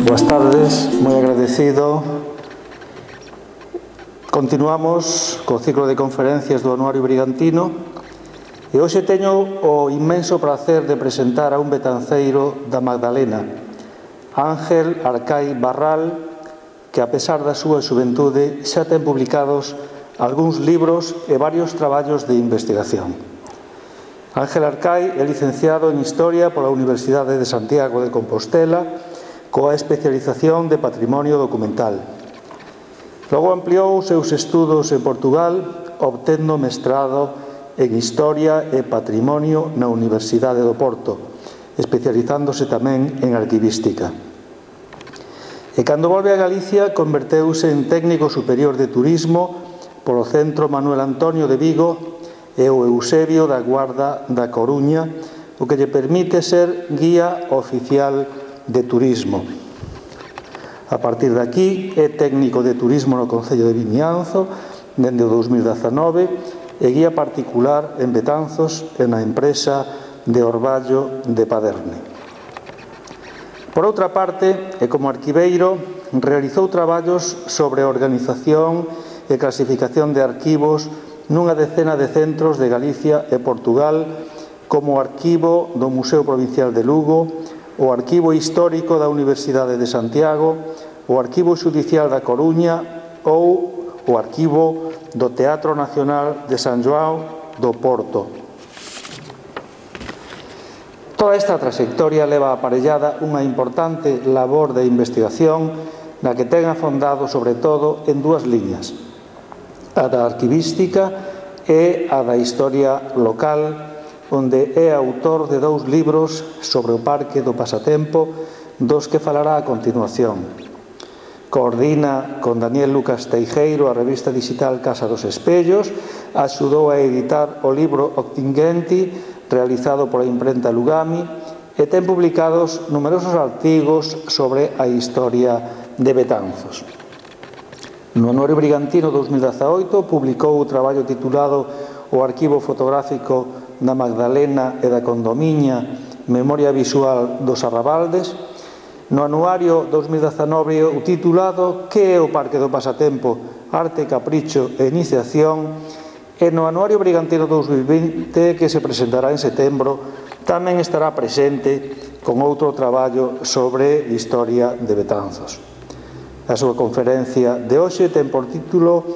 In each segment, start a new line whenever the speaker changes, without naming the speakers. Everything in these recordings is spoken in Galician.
Boas tardes, moi agradecido. Continuamos co ciclo de conferencias do Anuario Brigantino e hoxe teño o inmenso prazer de presentar a un betanceiro da Magdalena, Ángel Arcai Barral, que a pesar da súa xuventude xa ten publicados algúns libros e varios traballos de investigación. Ángel Arcai é licenciado en Historia pola Universidade de Santiago de Compostela coa especialización de Patrimonio Documental. Logo ampliou os seus estudos en Portugal, obtendo mestrado en Historia e Patrimonio na Universidade do Porto, especializándose tamén en arquivística. E cando volve a Galicia, converteuse en técnico superior de turismo polo Centro Manuel Antonio de Vigo e o Eusebio da Guarda da Coruña, o que lle permite ser guía oficial de turismo. A partir de aquí é técnico de turismo no Concello de Vimianzo dende o 2019 e guía particular en Betanzos e na empresa de Orballo de Paderne. Por outra parte, e como arquiveiro, realizou traballos sobre a organización e clasificación de arquivos nunha decena de centros de Galicia e Portugal, como o Arquivo do Museo Provincial de Lugo, o Arquivo Histórico da Universidade de Santiago, o Arquivo Xudicial da Coruña ou o Arquivo do Teatro Nacional de San João do Porto. Toda esta trayectoria leva aparellada unha importante labor de investigación na que ten afondado sobre todo en dúas liñas, a da arquivística e a da historia local, onde é autor de 2 libros sobre o Parque do Pasatempo, dos que falará a continuación. Coordina con Daniel Lucas Teijeiro a revista digital Casa dos Espellos, axudou a editar o libro Octingenti, realizado pola imprenta Lugami, e ten publicados numerosos artigos sobre a historia de Betanzos. No Anuario Brigantino 2018 publicou o traballo titulado O Arquivo Fotográfico da Magdalena e da Condomiña, Memoria Visual dos Arrabaldes. No Anuario 2019 o titulado Que é o Parque do Pasatempo, Arte, Capricho e Iniciación, e no Anuario Brigantino 2020, que se presentará en setembro, tamén estará presente con outro traballo sobre historia de Betanzos. A súa conferencia de hoxe ten por título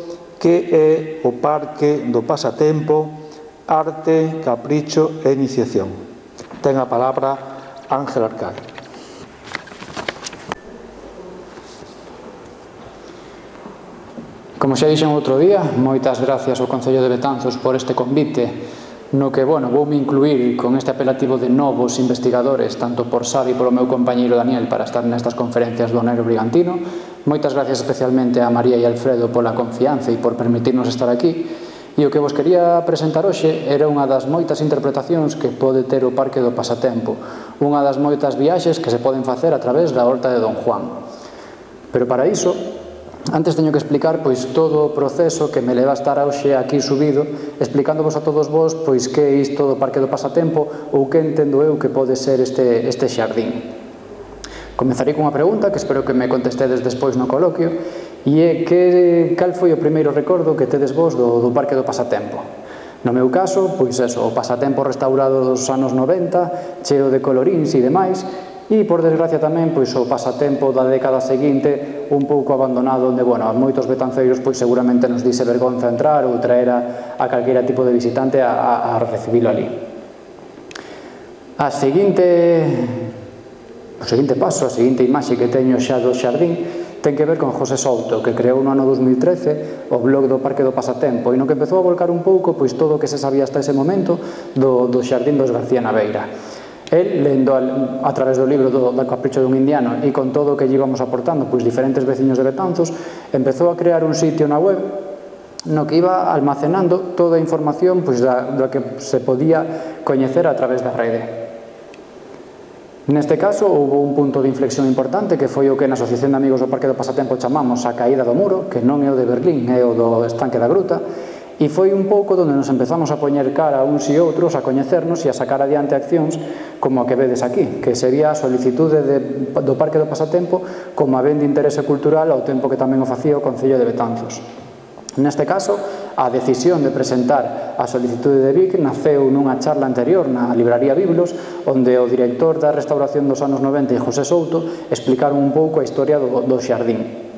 Que é o Parque do Pasatempo, Arte, Capricho e Iniciación. Ten a palabra Ángel Arcai.
Como xa dixen outro día, moitas gracias ao Concello de Betanzos por este convite, no que, voume incluir con este apelativo de novos investigadores, tanto por Sara e polo meu compañeiro Daniel, para estar nestas conferencias do Anuario Brigantino. Moitas gracias especialmente a María e Alfredo pola confianza e por permitirnos estar aquí. E o que vos quería presentar hoxe era unha das moitas interpretacións que pode ter o Parque do Pasatempo, unha das moitas viaxes que se poden facer a través da Horta de Don Juan. Pero para iso, antes teño que explicar todo o proceso que me leva a estar hoxe aquí subido, explicándovos a todos vos que é isto do Parque do Pasatempo ou que entendo eu que pode ser este xardín. Comezarei cunha pregunta que espero que me contestedes despois no coloquio, e é cal foi o primeiro recordo que tedes vos do Parque do Pasatempo. No meu caso, o Pasatempo restaurado dos anos 90, cheo de coloríns e demais, e, por desgracia tamén, o Pasatempo da década seguinte un pouco abandonado, onde, a moitos betanceiros seguramente nos dise vergonza entrar ou traer a calquera tipo de visitante a recibilo ali. O seguinte paso, a seguinte imaxe que teño xa do xardín, ten que ver con José Souto, que creou no ano 2013 o blog do Parque do Pasatempo, e no que empezou a volcar un pouco todo o que se sabía hasta ese momento do xardín dos García Naveira. El, lendo a través do libro do Capricho dun Indiano e con todo o que lle íbamos aportando diferentes veciños de Betanzos, empezou a crear un sitio na web no que iba almacenando toda a información da que se podía coñecer a través da rede. Neste caso, houve un punto de inflexión importante que foi o que na Asociación de Amigos do Parque do Pasatempo chamamos a caída do muro, que non é o de Berlín, é o do estanque da Gruta, E foi un pouco onde nos empezamos a poñer cara uns e outros, a coñecernos e a sacar adiante accións como a que vedes aquí, que sería a solicitude do Parque do Pasatempo como a ben de interese cultural ao tempo que tamén o facía o Concello de Betanzos. Neste caso, a decisión de presentar a solicitude de Vic naceu nunha charla anterior na Libraría Biblos, onde o director da restauración dos anos 90 e José Souto explicaron un pouco a historia do xardín.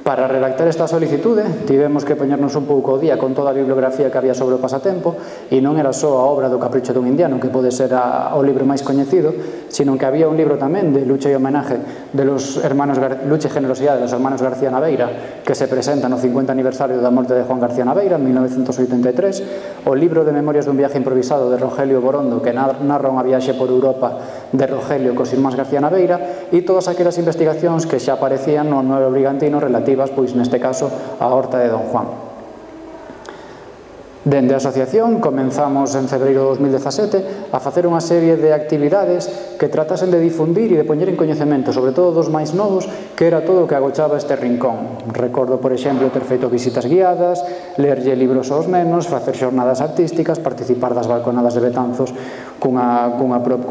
Para redactar esta solicitude tivemos que poñernos un pouco ao día con toda a bibliografía que había sobre o pasatempo, e non era só a obra do Capricho dun indiano, que pode ser o libro máis coñecido, sino que había un libro tamén de lucha e homenaje de los hermanos lucha e generosidade de los hermanos García Naveira, que se presenta no 50 aniversario da morte de Juan García Naveira en 1983, o libro de Memorias dun viaje improvisado de Rogelio Borondo, que narra unha viaxe por Europa de Rogelio cos irmáns García Naveira, e todas aquelas investigacións que xa aparecían no Anuario Brigantino relativas, pois neste caso, a Horta de Don Juan. Dende a asociación comenzamos en febreiro de 2017 a facer unha serie de actividades que tratasen de difundir e de poñer en coñecemento, sobre todo dos máis novos, que era todo o que agochaba este rincón. Recordo, por exemplo, ter feito visitas guiadas, lerlle libros aos nenos, facer xornadas artísticas, participar das balconadas de Betanzos cun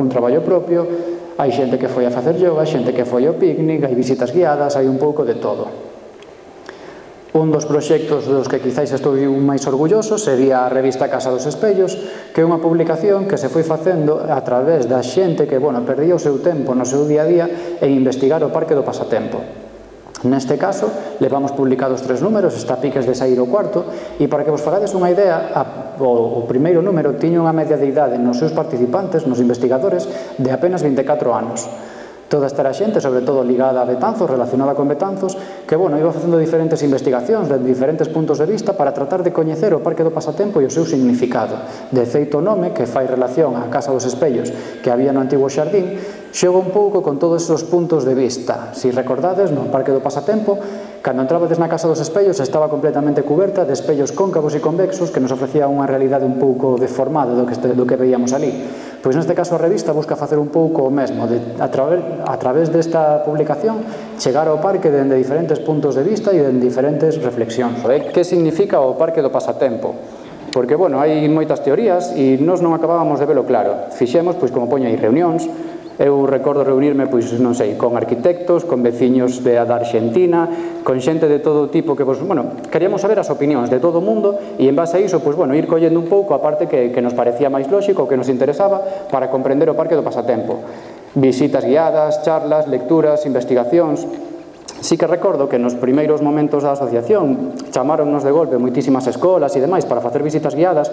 traballo propio. Hai xente que foi a facer yoga, xente que foi ao picnic, hai visitas guiadas, hai un pouco de todo. Un dos proxectos dos que quizáis estou máis orgulloso sería a revista Casa dos Espellos, que é unha publicación que se foi facendo a través da xente que, perdía o seu tempo no seu día a día en investigar o Parque do Pasatempo. Neste caso, levamos publicados 3 números, está a piques de sair o cuarto, e para que vos fagades unha idea, o primeiro número tiña unha media de idade nos seus participantes, nos investigadores, de apenas 24 anos. Toda esta xente, sobre todo ligada a Betanzos, relacionada con Betanzos, que, iba facendo diferentes investigacións de diferentes puntos de vista para tratar de coñecer o Parque do Pasatempo e o seu significado. De feito, o nome, que fai relación á Casa dos Espellos que había no antigo xardín, xoga un pouco con todos esos puntos de vista. Si recordades, no Parque do Pasatempo, cando entrabades na Casa dos Espellos estaba completamente cuberta de espellos cóncavos e convexos que nos ofrecía unha realidade un pouco deformada do que veíamos ali. Pois neste caso a revista busca facer un pouco o mesmo, a través desta publicación chegar ao parque dende diferentes puntos de vista e dende diferentes reflexións. Que significa o Parque do Pasatempo? Porque, hai moitas teorías e nós non acabábamos de velo claro. Fixemos, como poño aí, reunións. Eu recordo reunirme, con arquitectos, con veciños da Argentina, con xente de todo tipo que, queríamos saber as opinións de todo o mundo e en base a iso, ir collendo un pouco a parte que nos parecía máis lóxico, que nos interesaba para comprender o Parque do Pasatempo. Visitas guiadas, charlas, lecturas, investigacións. Sí que recordo que nos primeiros momentos da asociación chamáronnos de golpe moitísimas escolas e demais para facer visitas guiadas,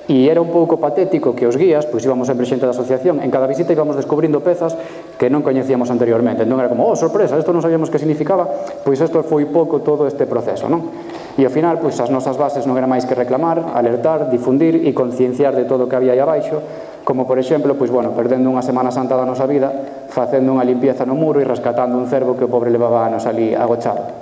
e era un pouco patético que os guías, íbamos sempre xente da asociación, en cada visita íbamos descubrindo pezas que non coñecíamos anteriormente. Entón era como, sorpresa, isto non sabíamos que significaba, isto foi pouco todo este proceso, non? E ao final, as nosas bases non era máis que reclamar, alertar, difundir e concienciar de todo o que había aí abaixo, como por exemplo, perdendo unha Semana Santa da nosa vida, facendo unha limpieza no muro e rescatando un cervo que o pobre levaba anos ali agochado.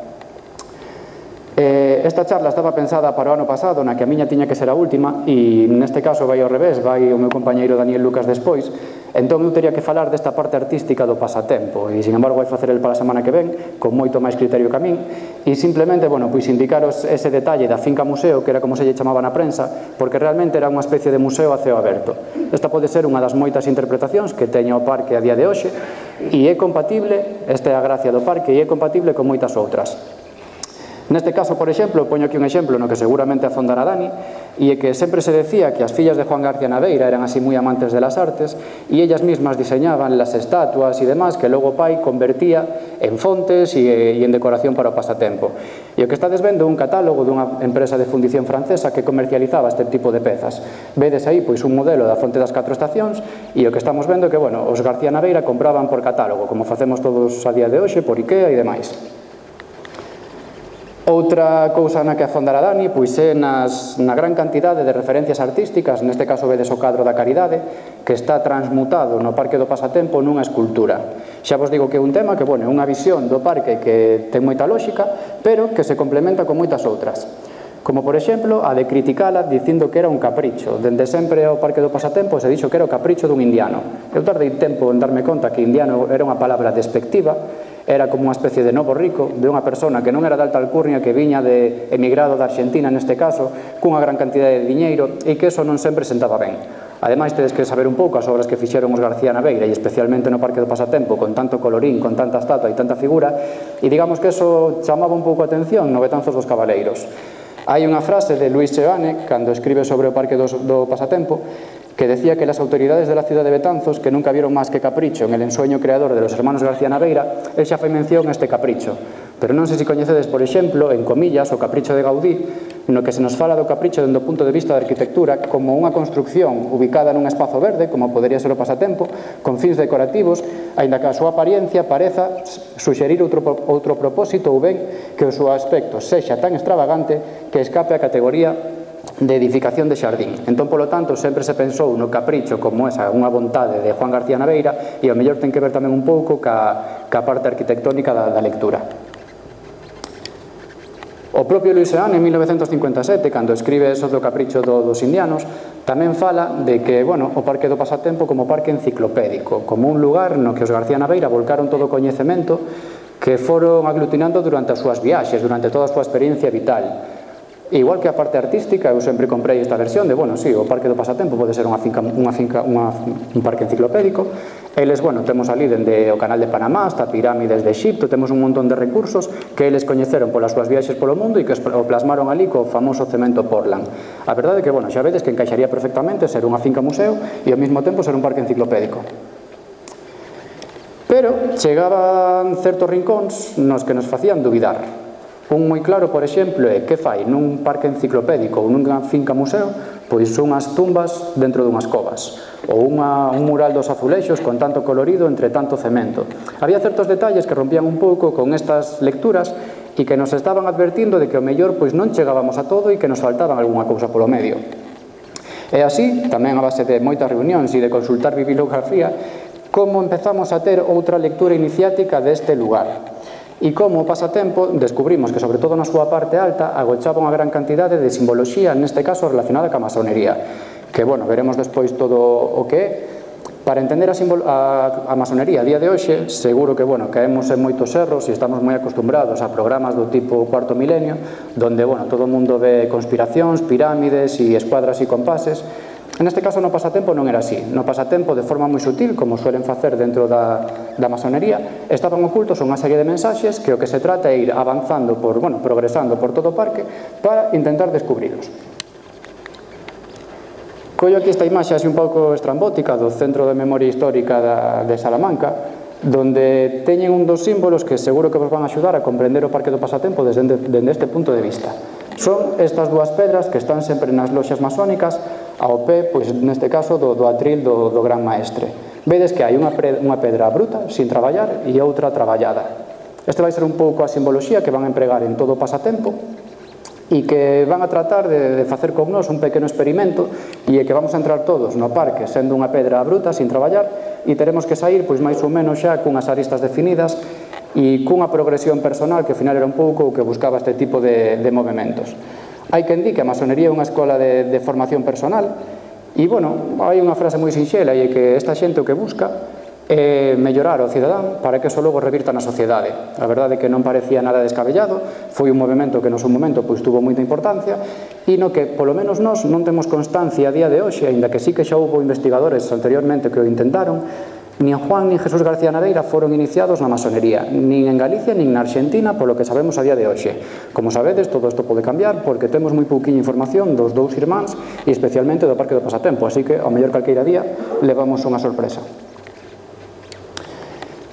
Esta charla estaba pensada para o ano pasado, na que a miña tiña que ser a última, e neste caso vai ao revés, vai o meu compañeiro Daniel Lucas despois. Entón eu teria que falar desta parte artística do pasatempo, e sin embargo vai facer el para a semana que ven, con moito máis criterio que a min, e simplemente, indicaros ese detalle da finca museo, que era como se lle chamaba na prensa, porque realmente era unha especie de museo a ceo aberto. Esta pode ser unha das moitas interpretacións que teña o parque a día de hoxe, e é compatible, esta é a gracia do parque, e é compatible con moitas outras. Neste caso, por exemplo, poño aquí un exemplo no que seguramente afondará Dani, e é que sempre se decía que as fillas de Juan García Naveira eran así moi amantes de las artes e ellas mismas diseñaban las estatuas e demás que logo o pai convertía en fontes e en decoración para o pasatempo. E o que estades vendo é un catálogo dunha empresa de fundición francesa que comercializaba este tipo de pezas. Vedes aí un modelo da fonte das 4 estacións e o que estamos vendo é que, os García Naveira compraban por catálogo, como facemos todos a día de hoxe, por Ikea e demais. Outra cousa na que afondará Dani é na gran cantidade de referencias artísticas, neste caso vedes o cadro da Caridade, que está transmutado no Parque do Pasatempo nunha escultura. Xa vos digo que é un tema que, é unha visión do parque que ten moita lógica, pero que se complementa con moitas outras. Como, por exemplo, a de criticala dicindo que era un capricho. Dende sempre ao Parque do Pasatempo se dixo que era o capricho dun indiano. Eu tardei tempo en darme conta que indiano era unha palabra despectiva, Era como unha especie de novo rico, de unha persona que non era de alta alcurnia, que viña de emigrado da Argentina neste caso, cunha gran cantidade de diñeiro, e que eso non sempre sentaba ben. Ademais, tedes que saber un pouco as obras que fixeron os García Naveira, e especialmente no Parque do Pasatempo, con tanto colorín, con tanta estatua e tanta figura, e digamos que eso chamaba un pouco a atención no Betanzos dos Cabaleiros. Hai unha frase de Luis Seoane, cando escribe sobre o Parque do Pasatempo, que decía que las autoridades de la ciudad de Betanzos, que nunca vieron más que capricho en el ensueño creador de los hermanos García Naveira, el xa fai mención a este capricho. Pero non sei se coñecedes, por exemplo, en comillas, o capricho de Gaudí, no que se nos fala do capricho dende o punto de vista da arquitectura como unha construcción ubicada nun espazo verde, como podería ser o Pasatempo, con fins decorativos, aínda que a súa apariencia pareza suxerir outro propósito ou ben que o seu aspecto sexa tan extravagante que escape a categoría de edificación de xardín. Entón, polo tanto, sempre se pensou no capricho como esa, unha vontade de Juan García Naveira, e ao mellor ten que ver tamén un pouco ca parte arquitectónica da lectura. O propio Luis Seoane, en 1957, cando escribe eso do capricho dos indianos, tamén fala de que, bueno, o Parque do Pasatempo como parque enciclopédico, como un lugar no que os García Naveira volcaron todo o coñecemento que foron aglutinando durante as súas viaxes, durante toda a súa experiencia vital. Igual que a parte artística, eu sempre comprei esta versión de, bueno, sí, o Parque do Pasatempo pode ser un parque enciclopédico. Eles, bueno, temos ali dende o Canal de Panamá hasta pirámides de Egipto, temos un montón de recursos que eles coñeceron polas súas viaxes polo mundo e que o plasmaron ali co famoso cemento Portland. A verdade é que, bueno, xa vedes que encaixaría perfectamente ser unha finca museo e ao mesmo tempo ser un parque enciclopédico. Pero chegaban certos rincóns nos que nos facían dubidar. Un moi claro, por exemplo, é que fai nun parque enciclopédico ou nunha finca museo, pois unhas tumbas dentro dunhas covas, ou un mural dos azulexos con tanto colorido entre tanto cemento. Había certos detalles que rompían un pouco con estas lecturas e que nos estaban advertindo de que ao mellor pois non chegábamos a todo e que nos faltaban algunha cousa polo medio. E así, tamén a base de moitas reunións e de consultar bibliografía, como empezamos a ter outra lectura iniciática deste lugar. E como o Pasatempo descubrimos que, sobre todo na súa parte alta, agochaba unha gran cantidade de simboloxía, neste caso relacionada ca masonería, que, bueno, veremos despois todo o que é. Para entender a masonería a día de hoxe, seguro que, bueno, caemos en moitos erros e estamos moi acostumbrados a programas do tipo Cuarto Milenio, donde, bueno, todo o mundo ve conspiracións, pirámides e escuadras e compases. Neste caso, no Pasatempo non era así. No Pasatempo, de forma moi sutil, como suelen facer dentro da masonería, estaban ocultos unha serie de mensaxes que o que se trata é ir avanzando, progresando por todo o parque para intentar descubrilos. Collo aquí esta imaxe así un pouco estrambótica do Centro de Memoria Histórica de Salamanca, donde teñen un dos símbolos que seguro que vos van a axudar a comprender o Parque do Pasatempo desde este punto de vista. Son estas dúas pedras que están sempre nas loxas masónicas ao pé, pois neste caso, do atril do Gran Maestre. Vedes que hai unha pedra bruta, sin traballar, e outra traballada. Este vai ser un pouco a simboloxía que van a empregar en todo o Pasatempo e que van a tratar de facer con nós un pequeno experimento, e que vamos a entrar todos no parque sendo unha pedra bruta, sin traballar, e teremos que sair pois máis ou menos xa cunhas aristas definidas e cunha progresión personal que ao final era un pouco o que buscaba este tipo de movimentos. Hai quen di que a masonería é unha escola de formación personal e, bueno, hai unha frase moi sinxela e é que esta xente o que busca é mellorar o cidadán para que eso logo revirta na sociedade. A verdade é que non parecía nada descabellado, foi un movimento que no seu momento pois tuvo moita importancia e no que, polo menos nós, non temos constancia a día de hoxe, aínda que sí que xa houve investigadores anteriormente que o intentaron. Nin Juan nin Jesús García Naveira foron iniciados na masonería, nin en Galicia nin na Argentina, polo que sabemos a día de hoxe. Como sabedes, todo isto pode cambiar porque temos moi pouquiña información dos dous irmáns e especialmente do Parque do Pasatempo, así que ao mellor calqueira día levamos unha sorpresa.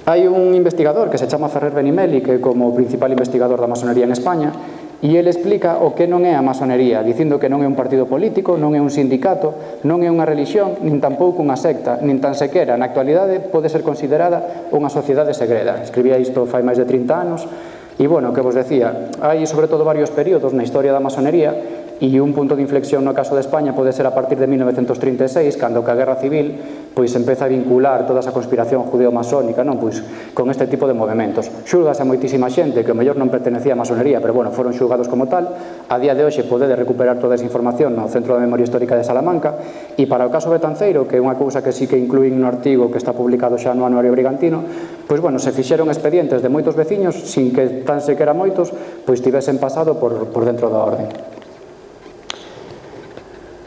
Hai un investigador que se chama Ferrer Benimeli, que é como principal investigador da masonería en España, e ele explica o que non é a masonería, dicindo que non é un partido político, non é un sindicato, non é unha religión, nin tampouco unha secta, nin tan sequera na actualidade pode ser considerada unha sociedade segreda. Escribía isto fai máis de 30 anos e, bueno, que vos decía, hai sobre todo varios períodos na historia da masonería e un punto de inflexión no caso de España pode ser a partir de 1936, cando que a Guerra Civil pois empeza a vincular toda esa conspiración judeo-masónica, non, pois con este tipo de movimentos. Xulgase a moitísima xente que o mellor non pertenecía a masonería, pero bueno, foron xulgados como tal. A día de hoxe podede recuperar toda esa información no Centro de Memoria Histórica de Salamanca. E para o caso Betanceiro, que é unha cousa que sí que incluín no artigo que está publicado xa no Anuario Brigantino, pois bueno, se fixeron expedientes de moitos veciños sin que tan sequera moitos pois tivesen pasado por dentro da orde.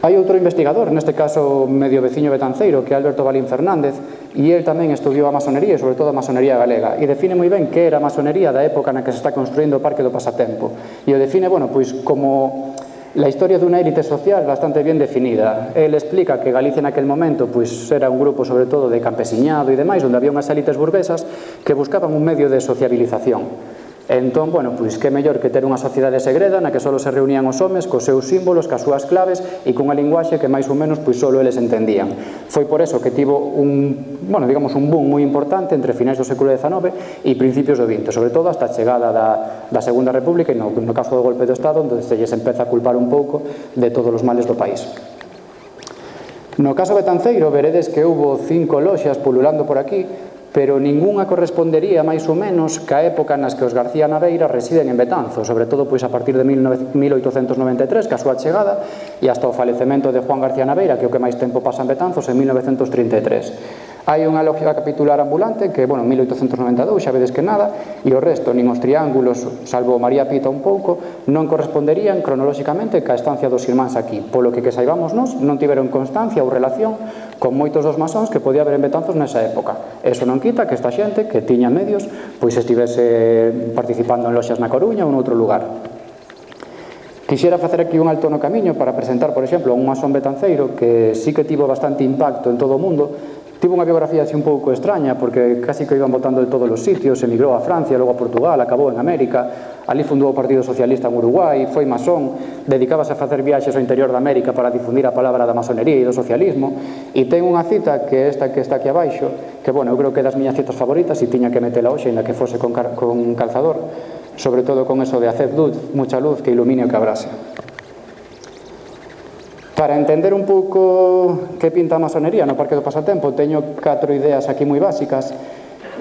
Hai outro investigador, neste caso medio veciño betanceiro, que é Alberto Balín Fernández, e el tamén estudiou a masonería, e sobre todo a masonería galega, e define moi ben que era a masonería da época na que se está construindo o Parque do Pasatempo. E o define, bueno, pois como la historia dunha élite social bastante bien definida. El explica que Galicia naquel momento pois era un grupo sobre todo de campesiñado e demais, onde había unhas élites burguesas que buscaban un medio de sociabilización. Entón, bueno, pois que mellor que ter unha sociedade segreda na que só se reunían os homes cos seus símbolos, cas súas claves e cunha linguaxe que máis ou menos pois só eles entendían. Foi por eso que tivo un boom moi importante entre finais do século XIX e principios do XX, sobre todo hasta a chegada da Segunda República e no caso do golpe do Estado, onde se lles empeza a culpar un pouco de todos os males do país. No caso betanceiro veredes que houbo 5 loxas pululando por aquí, pero ningunha correspondería máis ou menos ca época nas que os García Naveira residen en Betanzo, sobre todo pois a partir de 1893, ca súa chegada, e hasta o falecemento de Juan García Naveira, que é o que máis tempo pasa en Betanzos, en 1933. Hai unha logia capitular ambulante que, bueno, en 1892, xa vedes que nada, e o resto, nin os triángulos, salvo María Pita un pouco, non corresponderían cronolóxicamente ca estancia dos irmáns aquí, polo que saibamos nós, non tiveron constancia ou relación con moitos dos masóns que podía haber en Betanzos nesa época. Eso non quita que esta xente, que tiña medios, pois estivese participando en loxas na Coruña ou en outro lugar. Quixera facer aquí un alto no camiño para presentar, por exemplo, un masón betanceiro que sí que tivo bastante impacto en todo o mundo. Tivo unha biografía así un pouco extraña, porque casi que iban votando de todos os sitios, emigrou a Francia, logo a Portugal, acabou en América, ali fundou o Partido Socialista en Uruguai, foi masón, dedicábase a facer viaxes ao interior da América para difundir a palabra da masonería e do socialismo, e ten unha cita que esta que está aquí abaixo, que, bueno, eu creo que é das miñas citas favoritas, e tiña que metela hoxe, ainda que fose con calzador, sobre todo con eso de haced luz, mucha luz, que ilumine o que abrase. Para entender un pouco que pinta a masonería no Parque do Pasatempo, teño 4 ideas aquí moi básicas,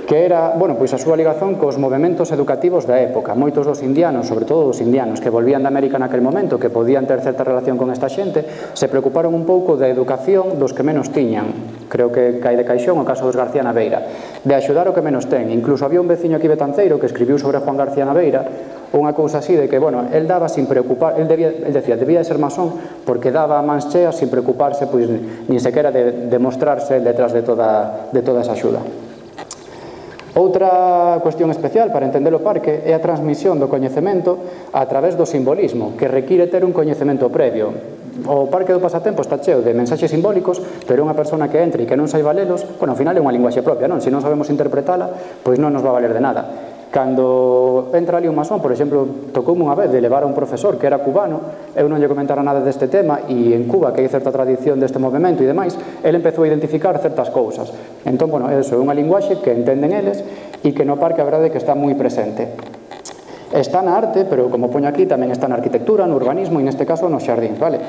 que era, bueno, pois a súa ligazón cos movementos educativos da época. Moitos dos indianos, sobre todo os indianos que volvían de América naquel momento, que podían ter certa relación con esta xente, se preocuparon un pouco da educación dos que menos tiñan. Creo que cae de caixón o caso dos García Naveira, de axudar o que menos ten. Incluso había un veciño aquí betanceiro que escribiu sobre Juan García Naveira unha cousa así de que, bueno, el daba sin preocupar, el decía, debía de ser masón porque daba a mans cheas sin preocuparse, pois, nin sequera de demostrarse detrás de toda esa axuda. Outra cuestión especial para entender o parque é a transmisión do coñecemento a través do simbolismo, que require ter un coñecemento previo. O Parque do Pasatempo está cheo de mensaxes simbólicos, pero unha persona que entre e que non saiba lelos, bueno, ao final é unha linguaxe propia, non? Se non sabemos interpretala, pois non nos va a valer de nada. Cando entra ali un masón, por exemplo, tocoume unha vez de levar a un profesor que era cubano, eu non lle comentara nada deste tema, e en Cuba, que hai certa tradición deste movimento e demais, ele empezou a identificar certas cousas. Entón, bueno, eso é unha linguaxe que entenden eles e que no parque a verdade que está moi presente. Está na arte, pero como poño aquí, tamén está na arquitectura, no urbanismo e neste caso nos xardíns, vale?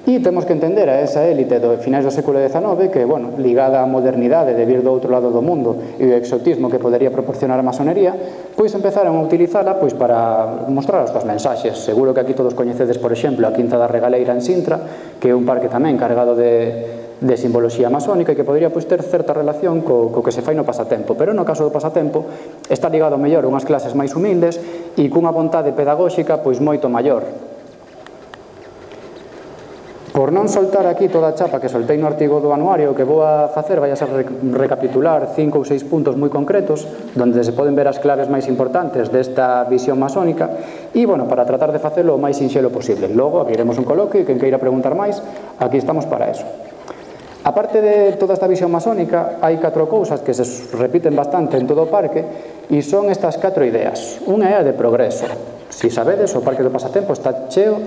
E temos que entender a esa élite do finais do século XIX que, bueno, ligada á modernidade de vir do outro lado do mundo e o exotismo que podería proporcionar a masonería, pois empezaron a utilizala pois para mostrar as súas mensaxes. Seguro que aquí todos coñecedes, por exemplo, a Quinta da Regaleira en Sintra, que é un parque tamén cargado de simboloxía masónica e que podría pois ter certa relación co que se fai no Pasatempo, pero no caso do Pasatempo está ligado mellor a unhas clases máis humildes e cunha vontade pedagóxica pois moito maior. Por non soltar aquí toda a chapa que soltei no artigo do anuario, o que vou a facer vai a ser recapitular 5 ou 6 puntos moi concretos onde se poden ver as claves máis importantes desta visión masónica e, bueno, para tratar de facelo o máis sinxelo posible. Logo abriremos un coloquio e quen queira preguntar máis, aquí estamos para eso. A parte de toda esta visión masónica, hai 4 cousas que se repiten bastante en todo o parque e son estas 4 ideas. Unha é a de progreso. Si sabedes, o Parque do Pasatempo está cheo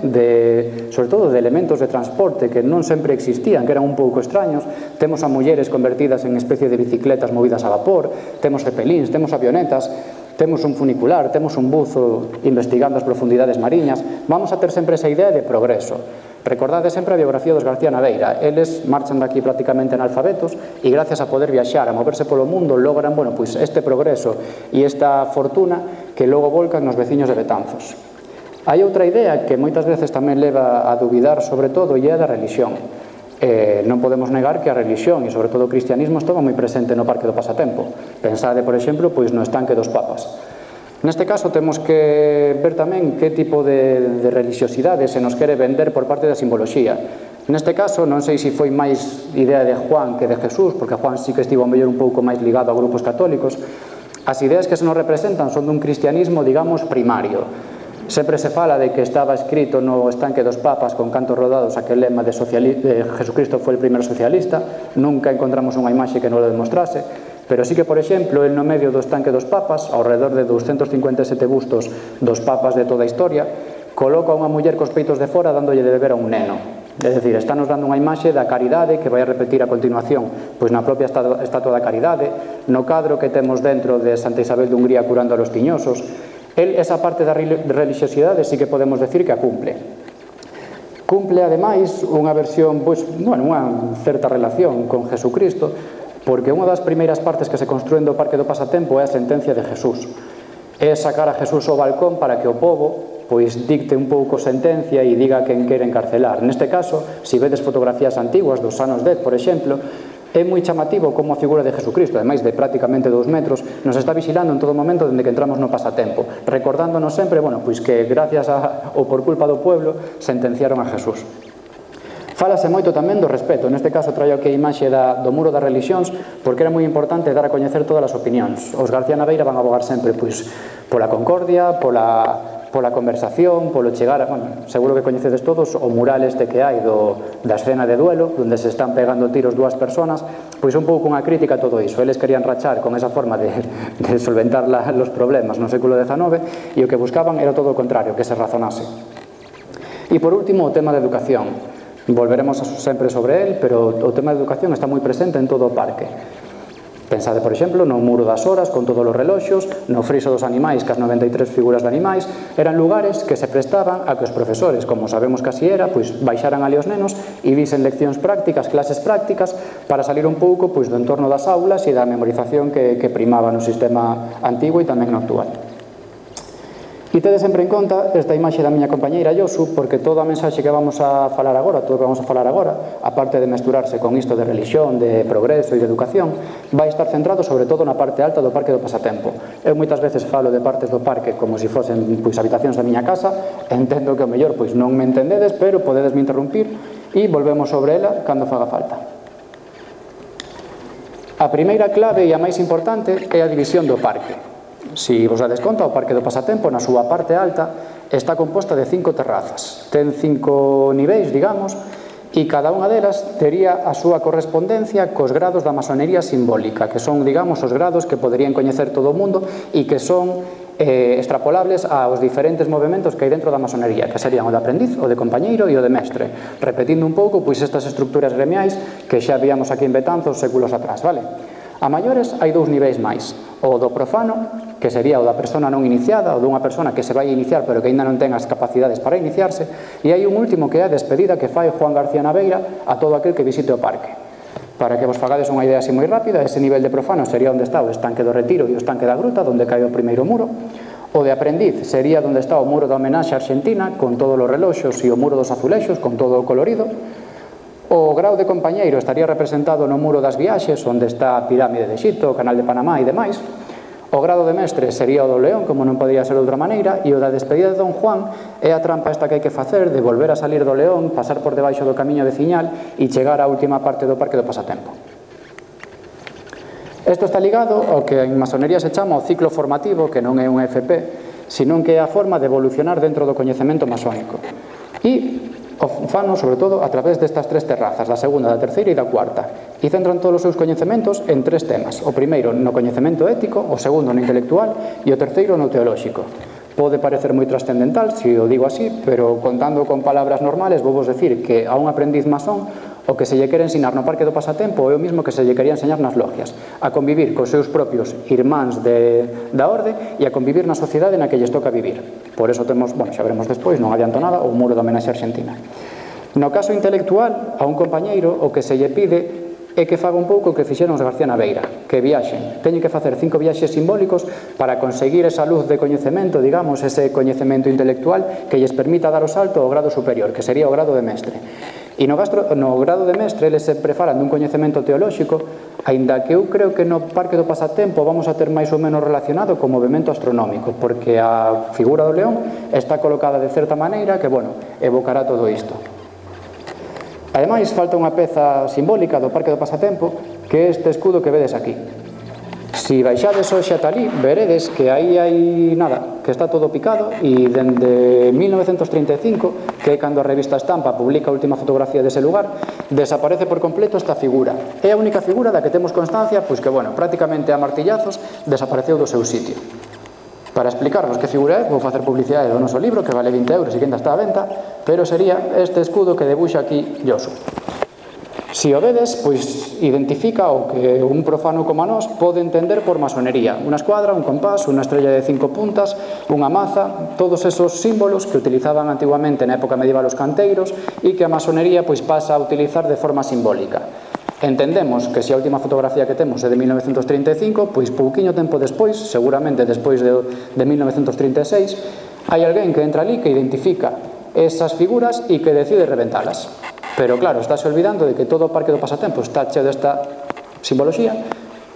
sobre todo de elementos de transporte que non sempre existían, que eran un pouco extraños. Temos a mulleres convertidas en especie de bicicletas movidas a vapor, temos cepelíns, temos avionetas, temos un funicular, temos un buzo investigando as profundidades mariñas. Vamos a ter sempre esa idea de progreso. Recordade sempre a biografía dos García Naveira. Eles marchan daqui prácticamente analfabetos e gracias a poder viaxar, a moverse polo mundo, logran, bueno, pois este progreso e esta fortuna que logo volcan nos veciños de Betanzos. Hai outra idea que moitas veces tamén leva a dubidar sobre todo e é a da religión. Non podemos negar que a religión e sobre todo o cristianismo estaba moi presente no Parque do Pasatempo. Pensade, por exemplo, pois no estanque dos papas. Neste caso temos que ver tamén que tipo de religiosidade se nos quere vender por parte da simboloxía. Neste caso non sei se foi máis idea de Juan que de Jesús, porque Juan sí que estivo mellor un pouco máis ligado a grupos católicos. As ideas que se nos representan son dun cristianismo, digamos, primario. Sempre se fala de que estaba escrito no estanque dos papas con cantos rodados aquel lema de Jesucristo foi o primeiro socialista. Nunca encontramos unha imaxe que non lo demostrase, pero sí que, por exemplo, el no medio do estanque dos papas, ao redor de 257 bustos dos papas de toda a historia, coloca unha muller cos peitos de fora dándolle de beber a un neno. É dicir, está nos dando unha imaxe da caridade que vai a repetir a continuación pois na propia estatua da caridade, no cadro que temos dentro de Santa Isabel de Hungría curando a los tiñosos. Esa parte da religiosidade sí que podemos decir que a cumple. Cumple, ademais, unha versión, pois, bueno, unha certa relación con Jesucristo, porque unha das primeiras partes que se construen do Parque do Pasatempo é a sentencia de Jesús. É sacar a Jesús ao balcón para que o pobo pois dicte un pouco sentencia e diga quen quere encarcelar. Neste caso, se vedes fotografías antiguas dos anos 10, por exemplo, é moi chamativo como a figura de Jesucristo, ademais de prácticamente 2 metros, nos está vigilando en todo momento dende que entramos no Pasatempo, recordándonos sempre, bueno, pois que gracias ou por culpa do pueblo sentenciaron a Jesús. Fálase moito tamén do respeto. Neste caso traio aquí a imaxe do muro das religións, porque era moi importante dar a coñecer todas as opinións. Os García Naveira van a abogar sempre pois pola concordia, pola conversación, polo chegar, bueno, seguro que coñecedes todos o mural este que hai da escena de duelo, onde se están pegando tiros dúas personas, pois un pouco unha crítica a todo iso. Eles querían rachar con esa forma de solventar os problemas no século XIX e o que buscaban era todo o contrario, que se razonase. E por último, o tema da educación. Volveremos sempre sobre el, pero o tema da educación está moi presente en todo o parque. Pensade, por exemplo, no muro das horas con todos os reloxos, no friso dos animais cas 93 figuras de animais. Eran lugares que se prestaban a que os profesores, como sabemos que así era, pois baixaran ali os nenos e disen leccións prácticas, clases prácticas, para salir un pouco pois do entorno das aulas e da memorización que primaba no sistema antigo e tamén no actual. E tedes sempre en conta esta imaxe da miña compañeira Yosu, porque toda a mensaxe que vamos a falar agora, aparte de mesturarse con isto de religión, de progreso e de educación, vai estar centrado sobre todo na parte alta do Parque do Pasatempo. Eu moitas veces falo de partes do parque como se fosen pois habitacións da miña casa, entendo que o mellor pois non me entendedes, pero podedesme interrumpir e volvemos sobre ela cando faga falta. A primeira clave e a máis importante é a división do parque. Si vos dades conta, o Parque do Pasatempo na súa parte alta está composta de 5 terrazas. Ten 5 niveis, digamos, e cada unha delas tería a súa correspondencia cos grados da masonería simbólica, que son, digamos, os grados que poderían coñecer todo o mundo e que son extrapolables aos diferentes movimentos que hai dentro da masonería, que serían o de aprendiz, o de compañeiro e o de mestre, repetindo un pouco pois estas estructuras gremiais que xa víamos aquí en Betanzos séculos atrás, vale? A maiores hai 2 niveis máis, o do profano, que sería o da persona non iniciada, o dunha persona que se vai a iniciar pero que ainda non ten as capacidades para iniciarse, e hai un último que é a despedida que fai Juan García Naveira a todo aquel que visite o parque. Para que vos fagades unha idea así moi rápida, ese nivel de profano sería onde está o estanque do Retiro e o estanque da Gruta, onde cae o primeiro muro. O de aprendiz sería onde está o muro da homenaxe a Argentina, con todos os reloxos e o muro dos azulexos, con todo o colorido. O grau de compañeiro estaría representado no muro das viaxes, onde está a pirámide de Xito, o canal de Panamá e demais. O grado de mestre sería o do león, como non podía ser de outra maneira, e o da despedida de Don Juan é a trampa esta que hai que facer de volver a salir do león, pasar por debaixo do camiño veciñal e chegar á última parte do Parque do Pasatempo. Isto está ligado ao que en masonería se chama o ciclo formativo, que non é un FP, senón que é a forma de evolucionar dentro do coñecemento masónico. E o fano, sobre todo, a través destas 3 terrazas, da segunda, da terceira e da cuarta, e centran todos os seus coñecementos en 3 temas. O primeiro no coñecemento ético, o segundo no intelectual e o terceiro no teolóxico. Pode parecer moi trascendental, se o digo así, pero contando con palabras normales, vou vos decir que a un aprendiz masón o que se lle quere ensinar no Parque do Pasatempo é o mismo que se lle quería enseñar nas logias, a convivir cos seus propios irmáns da orde e a convivir na sociedade na que lles toca vivir. Por eso temos, bueno, xa veremos despois, non adianto nada, o muro da homenaxe argentina. No caso intelectual, a un compañeiro o que se lle pide é que faga un pouco o que fixeron os García Naveira, que viaxen. Teñen que facer 5 viaxes simbólicos para conseguir esa luz de coñecemento, digamos, ese coñecemento intelectual que lles permita dar o salto ao grado superior, que sería o grado de mestre. E no grado de mestre, eles se preparan dun coñecemento teolóxico, aínda que eu creo que no Parque do Pasatempo vamos a ter máis ou menos relacionado co movemento astronómico, porque a figura do león está colocada de certa maneira que, bueno, evocará todo isto. Ademais, falta unha peza simbólica do Parque do Pasatempo, que é este escudo que vedes aquí. Si baixades hoxe ata ali, veredes que aí hai nada, que está todo picado, e dende 1935, que é cando a revista Estampa publica a última fotografía dese lugar, desaparece por completo esta figura. É a única figura da que temos constancia, pois que, bueno, prácticamente a martillazos desapareceu do seu sitio. Para explicarvos que figura é, vou facer publicidade do noso libro, que vale 20 euros e que ainda está a venta, pero sería este escudo que debuxa aquí Josu. Se o vedes, pois identifica o que un profano como a nós pode entender por masonería. Unha escuadra, un compás, unha estrella de 5 puntas, unha maza, todos esos símbolos que utilizaban antiguamente na época medieval os canteiros e que a masonería pois pasa a utilizar de forma simbólica. Entendemos que se a última fotografía que temos é de 1935, pois pouquiño tempo despois, seguramente despois de 1936, hai alguén que entra ali que identifica esas figuras e que decide reventalas. Pero claro, estáse olvidando de que todo o Parque do Pasatempo está cheo desta simboloxía,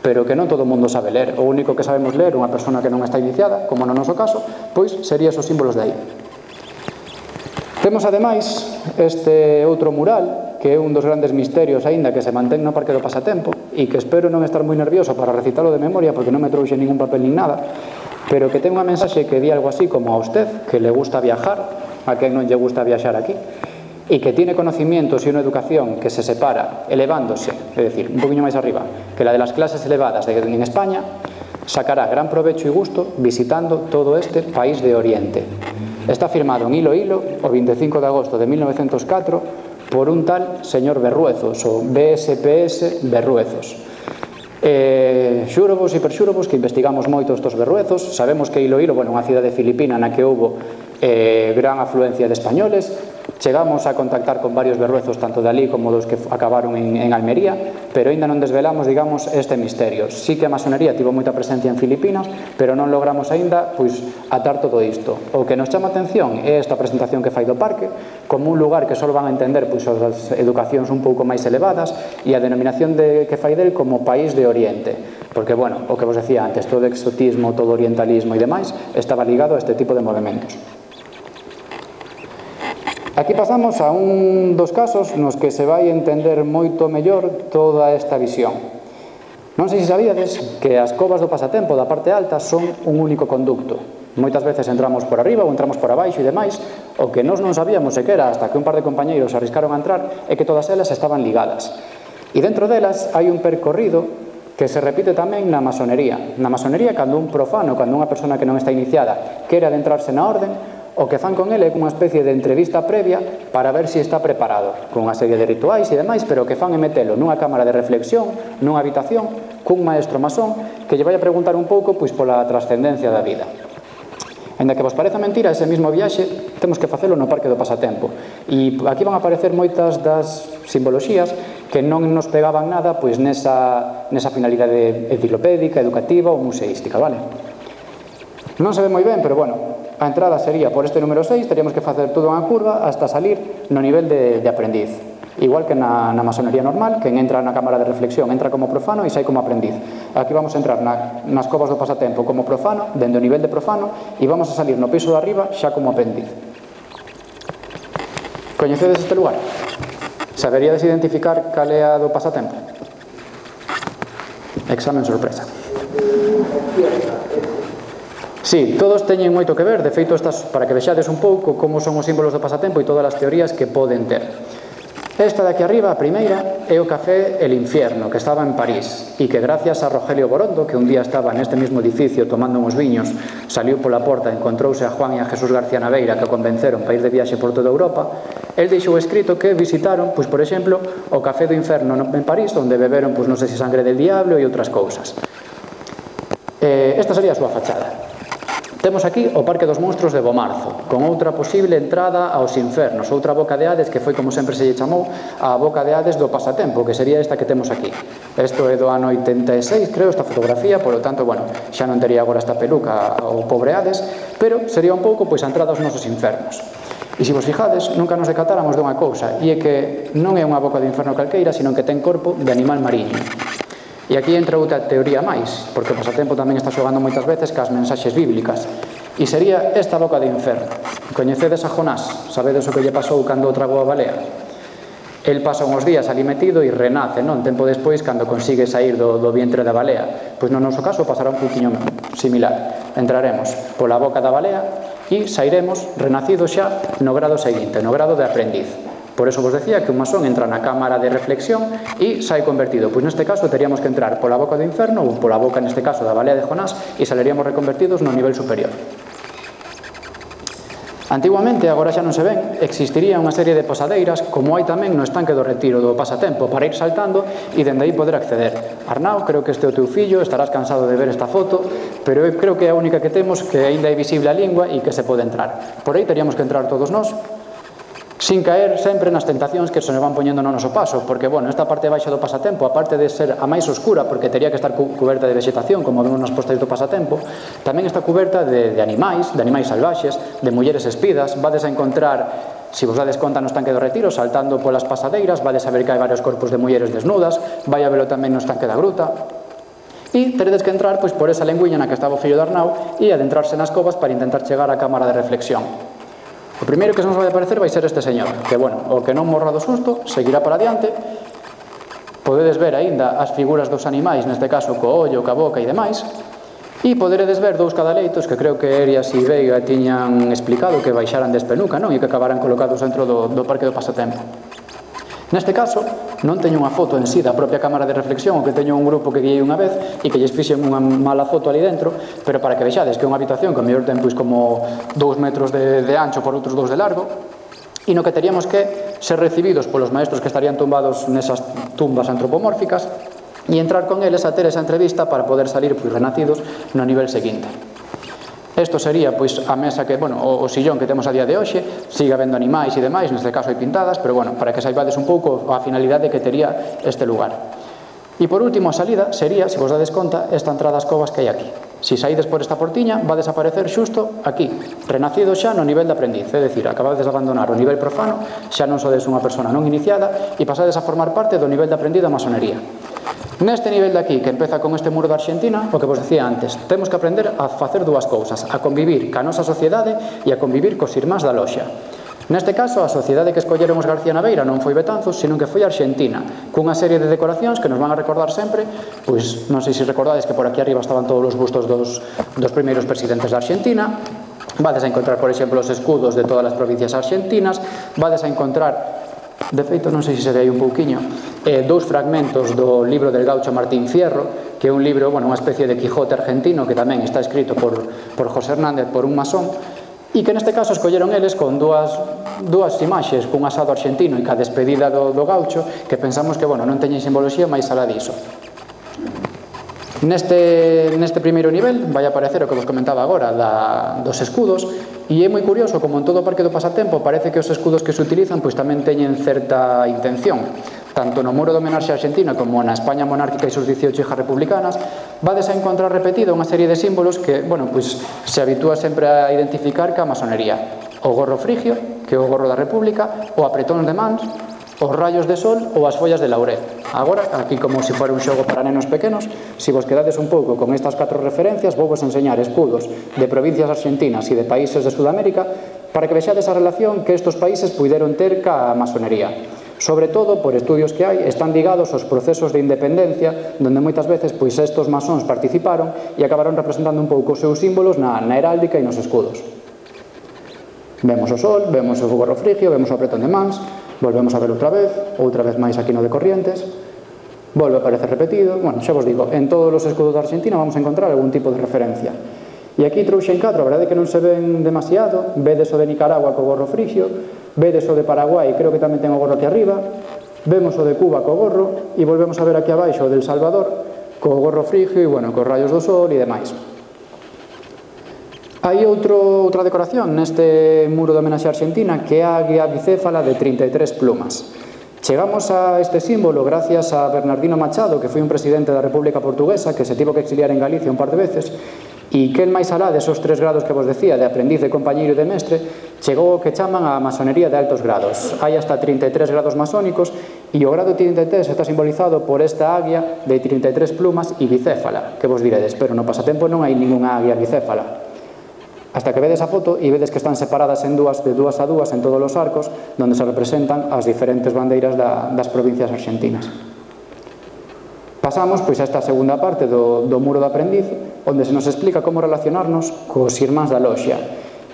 pero que non todo o mundo sabe ler. O único que sabemos ler, unha persona que non está iniciada, como no noso caso, pois sería esos símbolos de aí. Temos ademais este outro mural, que é un dos grandes misterios aínda que se mantén no Parque do Pasatempo e que espero non estar moi nervioso para recitalo de memoria porque non me trouxe ningún papel nin nada, pero que ten unha mensaxe que di algo así como a usted, que le gusta viajar, a quen non lle gusta viaxar aquí, e que tiene conocimientos e unha educación que se separa elevándose, é dicir, un poquinho máis arriba, que la de las clases elevadas en España, sacará gran provecho e gusto visitando todo este país de Oriente. Está firmado en Iloilo o 25 de agosto de 1904 por un tal señor Berruezos, o BSPS Berruezos. Xúrovos e perxúrovos que investigamos moito estos Berruezos. Sabemos que Iloilo, bueno, unha cidade filipina na que houbo gran afluencia de españoles. Chegamos a contactar con varios Berruezos, tanto de ali como dos que acabaron en Almería, pero ainda non desvelamos, digamos, este misterio. Sí que a masonería tivo moita presencia en Filipinas, pero non logramos aínda, pois, atar todo isto. O que nos chama a atención é esta presentación que fai do parque, como un lugar que só van a entender, pois, as educacións un pouco máis elevadas, e a denominación que fai del como país de Oriente. Porque, bueno, o que vos decía antes, todo exotismo, todo orientalismo e demais, estaba ligado a este tipo de movimentos. Aquí pasamos a un dos casos nos que se vai entender moito mellor toda esta visión. Non sei se sabíades que as covas do Pasatempo da parte alta son un único conducto. Moitas veces entramos por arriba ou entramos por abaixo e demais. O que nós non sabíamos sequera hasta que un par de compañeiros arriscaron a entrar é que todas elas estaban ligadas. E dentro delas hai un percorrido que se repite tamén na masonería. Na masonería, cando un profano, cando unha persona que non está iniciada quere adentrarse na orden, o que fan con ele é unha especie de entrevista previa para ver se está preparado, con unha serie de rituais e demais, pero o que fan é metelo nunha cámara de reflexión, nunha habitación, cun maestro masón que lle vai a preguntar un pouco pois pola trascendencia da vida. Ainda que vos pareza mentira, ese mismo viaxe temos que facelo no Parque do Pasatempo. E aquí van a aparecer moitas das simboloxías que non nos pegaban nada pois nesa finalidade enciclopédica, educativa ou museística, vale? Non se ve moi ben, pero bueno, a entrada sería por este número 6, teríamos que facer toda unha curva hasta salir no nivel de aprendiz. Igual que na masonería normal, quen entra na cámara de reflexión entra como profano e sai como aprendiz. Aquí vamos a entrar nas covas do Pasatempo como profano, dende o nivel de profano, e vamos a salir no piso de arriba xa como aprendiz. Coñecedes este lugar? Saberíades identificar cal é a do Pasatempo? Examen sorpresa. Sí, todos teñen moito que ver, de feito, para que vexades un pouco como son os símbolos do Pasatempo e todas as teorías que poden ter. Esta de aquí arriba, a primeira, é o Café El Infierno, que estaba en París, e que gracias a Rogelio Borondo, que un día estaba neste mesmo edificio tomando uns viños, saliu pola porta, encontrouse a Juan e a Jesús García Naveira, que o convenceron para ir de viaxe por toda Europa. El deixou escrito que visitaron, pois, por exemplo, o Café do Inferno en París, onde beberon, pois, non sei se sangre del diablo e outras cousas. Esta sería a súa fachada. Temos aquí o Parque dos Monstros de Bomarzo, con outra posible entrada aos infernos, outra boca de Hades que foi, como sempre se lle chamou, a boca de Hades do Pasatempo, que sería esta que temos aquí. Isto é do ano 86, creo, esta fotografía, polo tanto, bueno, xa non tería agora esta peluca o pobre Hades, pero sería un pouco, pois, a entrada aos nosos infernos. E se vos fijades, nunca nos decatáramos dunha cousa, e é que non é unha boca de inferno calqueira, sino que ten corpo de animal mariño. E aquí entra outra teoría máis, porque o Pasatempo tamén está xogando moitas veces cas mensaxes bíblicas. E sería esta boca de inferno. Coñecedes a Jonás? Sabedes o que lle pasou cando o tragou a balea? El pasa uns días ali metido e renace, non? Tempo despois, cando consigue sair do vientre da balea. Pois no noso caso pasará un pouquiño similar. Entraremos pola boca da balea e sairemos renacidos xa no grado seguinte, no grado de aprendiz. Por eso vos decía que un masón entra na cámara de reflexión e sai convertido. Pois neste caso teríamos que entrar pola boca do inferno ou pola boca, neste caso, da balea de Jonás e saleríamos reconvertidos no nivel superior. Antiguamente, agora xa non se ven, existiría unha serie de posadeiras, como hai tamén no estanque do Retiro do Pasatempo, para ir saltando e dende aí poder acceder. Arnau, creo que este é o teu fillo, estarás cansado de ver esta foto, pero eu creo que é a única que temos que aínda é visible a lingua e que se pode entrar. Por aí teríamos que entrar todos nós, sin caer sempre nas tentacións que se nos van poñendo no noso paso, porque, bueno, esta parte baixa do Pasatempo, aparte de ser a máis oscura, porque tería que estar cuberta de vegetación, como vemos nas postais do Pasatempo, tamén está cuberta de animais salvaxes, de mulleres espidas. Vades a encontrar, se vos dades conta no estanque do Retiro, saltando polas pasadeiras, vades a ver que hai varios corpos de mulleres desnudas, vai a velo tamén no estanque da Gruta, e teredes que entrar, pois, por esa lengüiña na que estaba o fillo de Arnau e adentrarse nas covas para intentar chegar á cámara de reflexión. O primeiro que se nos vai aparecer vai ser este señor, que, bueno, o que non morra do susto seguirá para adiante. Podedes ver aínda as figuras dos animais, neste caso co ollo, ca boca e demais, e poderedes ver dous cadaleitos que creo que Erias e Veiga tiñan explicado que baixaran de espenuca, non? E que acabaran colocados dentro do Parque do Pasatempo. Neste caso, non teño unha foto en sí da propia cámara de reflexión, o que teño un grupo que guiei unha vez e que lles fixen unha mala foto ali dentro, pero para que vexades que é unha habitación que ao mellor ten, pois, como 2 metros de ancho por outros 2 de largo, e no que teríamos que ser recibidos polos maestros que estarían tumbados nesas tumbas antropomórficas e entrar con eles a ter esa entrevista para poder salir, pois, renacidos no nivel seguinte. Isto sería, pois, a mesa que, bueno, o sillón que temos a día de hoxe, siga vendo animais e demais, neste caso hai pintadas, pero, bueno, para que saibades un pouco a finalidade que tería este lugar. E por último, a salida sería, se vos dades conta, esta entrada ás covas que hai aquí. Se saídes por esta portiña, va a desaparecer xusto aquí, renacido xa no nivel de aprendiz, é dicir, acabades de abandonar o nivel profano, xa non sodes unha persona non iniciada e pasades a formar parte do nivel de aprendiz da masonería. Neste nivel de aquí, que empeza con este muro da Argentina, o que vos decía antes, temos que aprender a facer dúas cousas, a convivir ca nosa sociedade e a convivir cos irmáns da loxa. Neste caso, a sociedade que escolleron os García Naveira non foi Betanzos, sino que foi Argentina, cunha serie de decoracións que nos van a recordar sempre, pois non sei se recordades que por aquí arriba estaban todos os bustos dos primeiros presidentes da Argentina. Vades a encontrar, por exemplo, os escudos de todas as provincias argentinas, vades a encontrar, de feito, non sei se ve aí un pouquiño, dous fragmentos do libro del gaucho Martín Fierro, que é un libro, bueno, unha especie de Quijote argentino, que tamén está escrito por José Hernández, por un masón, e que neste caso escolleron eles con dúas imaxes, cun asado argentino e ca despedida do gaucho, que pensamos que, bueno, non teñen simboloxía máis alá diso. Neste primeiro nivel vai aparecer o que vos comentaba agora dos escudos, e é moi curioso como en todo o Parque do Pasatempo parece que os escudos que se utilizan pois tamén teñen certa intención. Tanto no muro de homenaxe a Argentina como na España monárquica e sus 18 hijas republicanas vades a encontrar repetida unha serie de símbolos que, bueno, pois se habitúa sempre a identificar ca masonería. O gorro frigio, que é o gorro da República, o apretón de mans, os rayos de sol ou as follas de laurel. Agora, aquí como se fora un xogo para nenos pequenos, se vos quedades un pouco con estas 4 referencias, vou vos enseñar escudos de provincias argentinas e de países de Sudamérica para que vexades a relación que estes países puideron ter ca masonería. Sobre todo, por estudios que hai, están ligados aos procesos de independencia, donde moitas veces pois estos masóns participaron e acabaron representando un pouco os seus símbolos na heráldica e nos escudos. Vemos o sol, vemos o gorro frigio, vemos o apretón de mans. Volvemos a ver outra vez máis aquí no de Corrientes, volve a aparecer repetido. Bueno, xa vos digo, en todos os escudos de Argentina vamos a encontrar algún tipo de referencia. E aquí trouxen 4, a verdade é que non se ven demasiado. Vedes o de Nicaragua co gorro frixio, vedes o de Paraguai, creo que tamén ten o gorro aquí arriba, vemos o de Cuba co gorro, e volvemos a ver aquí abaixo o del Salvador co gorro frixio e, bueno, cos rayos do sol e demais. Hai outra decoración neste muro de homenaxe a Argentina, que é a águia bicéfala de 33 plumas. Chegamos a este símbolo gracias a Bernardino Machado, que foi un presidente da República Portuguesa, que se tivo que exiliar en Galicia un par de veces, e que el máis alá desos 3 grados que vos decía, de aprendiz, de compañeiro e de mestre, chegou o que chaman a masonería de altos grados. Hai hasta 33 grados masónicos, e o grado 33 está simbolizado por esta águia de 33 plumas e bicéfala, que vos diredes, pero no pasatempo non hai ninguna águia bicéfala. Hasta que vedes a foto e vedes que están separadas en dúas, de dúas a dúas en todos os arcos, donde se representan as diferentes bandeiras das provincias argentinas. Pasamos pois a esta segunda parte do muro do aprendiz, onde se nos explica como relacionarnos cos irmáns da loxa.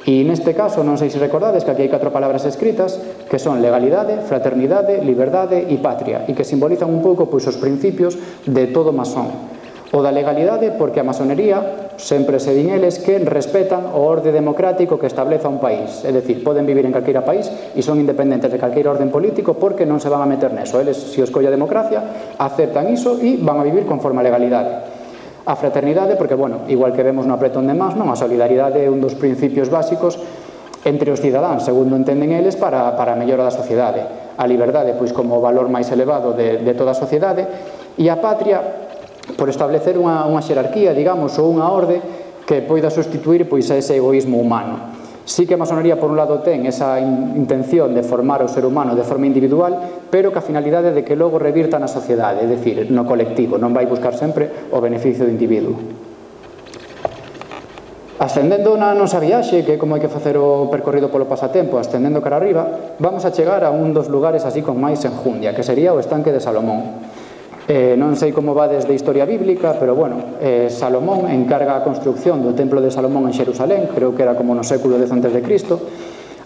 E neste caso, non sei se recordades que aquí hai 4 palabras escritas que son legalidade, fraternidade, liberdade e patria, e que simbolizan un pouco pois os principios de todo masón. O da legalidade porque a masonería, sempre se din eles, que respetan o orde democrático que estableza un país. É dicir, poden vivir en calqueira país e son independentes de calqueira orden político porque non se van a meter neso. Eles, se os colla a democracia, aceptan iso e van a vivir conforme a legalidade. A fraternidade porque, bueno, igual que vemos no apretón de mans, non, a solidaridade é un dos principios básicos entre os cidadáns, segundo entenden eles, para a mellora da sociedade. A liberdade, pois, como o valor máis elevado de toda a sociedade, e a patria por establecer unha xerarquía, digamos, ou unha orde que poida sustituir pois a ese egoísmo humano. Sí que a masonería, por un lado, ten esa intención de formar o ser humano de forma individual, pero que a finalidade de que logo revirta na sociedade, é dicir, no colectivo, non vai buscar sempre o beneficio do individuo. Ascendendo na nosa viaxe, que é como hai que facer o percorrido polo pasatempo, ascendendo cara arriba, vamos a chegar a un dos lugares así con máis enjundia, que sería o estanque de Salomón. Non sei como va desde historia bíblica, pero bueno, Salomón encarga a construcción do templo de Salomón en Xerusalén, creo que era como no século X a.C.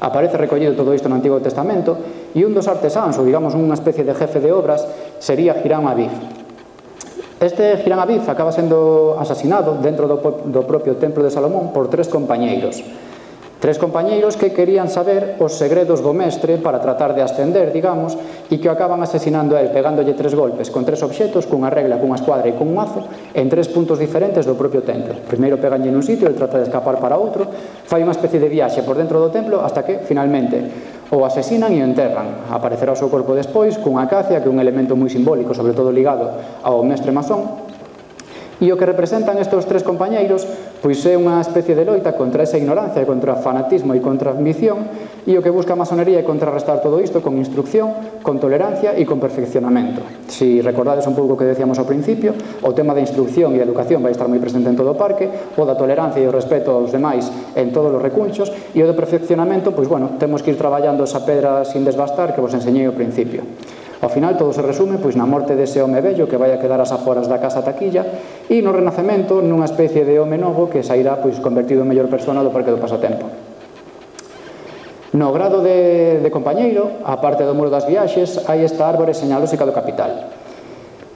Aparece recollido todo isto no Antigo Testamento, e un dos artesáns, ou digamos unha especie de jefe de obras, sería Hiram Abib. Este Hiram Abib acaba sendo asasinado dentro do propio templo de Salomón por 3 compañeiros. 3 compañeiros que querían saber os segredos do mestre para tratar de ascender, digamos, e que o acaban asesinando a él, pegándolle 3 golpes con 3 obxetos, cunha regla, cunha escuadra e cun mazo, en 3 puntos diferentes do propio templo. Primeiro peganlle nun sitio, el trata de escapar para outro, fai unha especie de viaxe por dentro do templo hasta que, finalmente, o asesinan e o enterran. Aparecerá o seu corpo despois cunha acacia, que é un elemento moi simbólico, sobre todo ligado ao mestre masón. E o que representan estes 3 compañeiros pois é unha especie de loita contra esa ignorancia, contra o fanatismo e contra a ambición, e o que busca a masonería é contrarrestar todo isto con instrucción, con tolerancia e con perfeccionamento. Si recordades un pouco o que decíamos ao principio, o tema da instrucción e a educación vai estar moi presente en todo o parque, o da tolerancia e o respeto aos demais en todos os recunchos, e o de perfeccionamento, pois bueno, temos que ir traballando esa pedra sin desbastar que vos enseñei ao principio. Ao final todo se resume pois na morte dese home vello que vai a quedar ás aforas da casa taquilla e no renacemento nunha especie de home novo que sairá pois convertido en mellor persona do parque do pasatempo. No grado de compañeiro, a parte do muro das viaxes, hai esta árbore señalóxica do capital.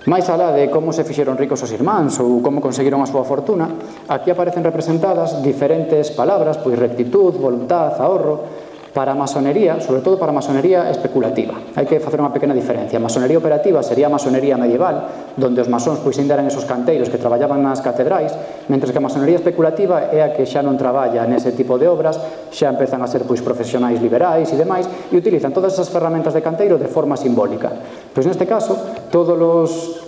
Mais alá de como se fixeron ricos os irmáns ou como conseguiron a súa fortuna, aquí aparecen representadas diferentes palabras, pois rectitud, voluntad, ahorro. Para a masonería, sobre todo para a masonería especulativa, hai que facer unha pequena diferencia. A masonería operativa sería a masonería medieval, donde os masóns pois ainda eran esos canteiros que traballaban nas catedrais, mentres que a masonería especulativa é a que xa non traballa nese tipo de obras, xa empezan a ser pois profesionais liberais e demais, e utilizan todas esas ferramentas de canteiro de forma simbólica. Pois neste caso, todos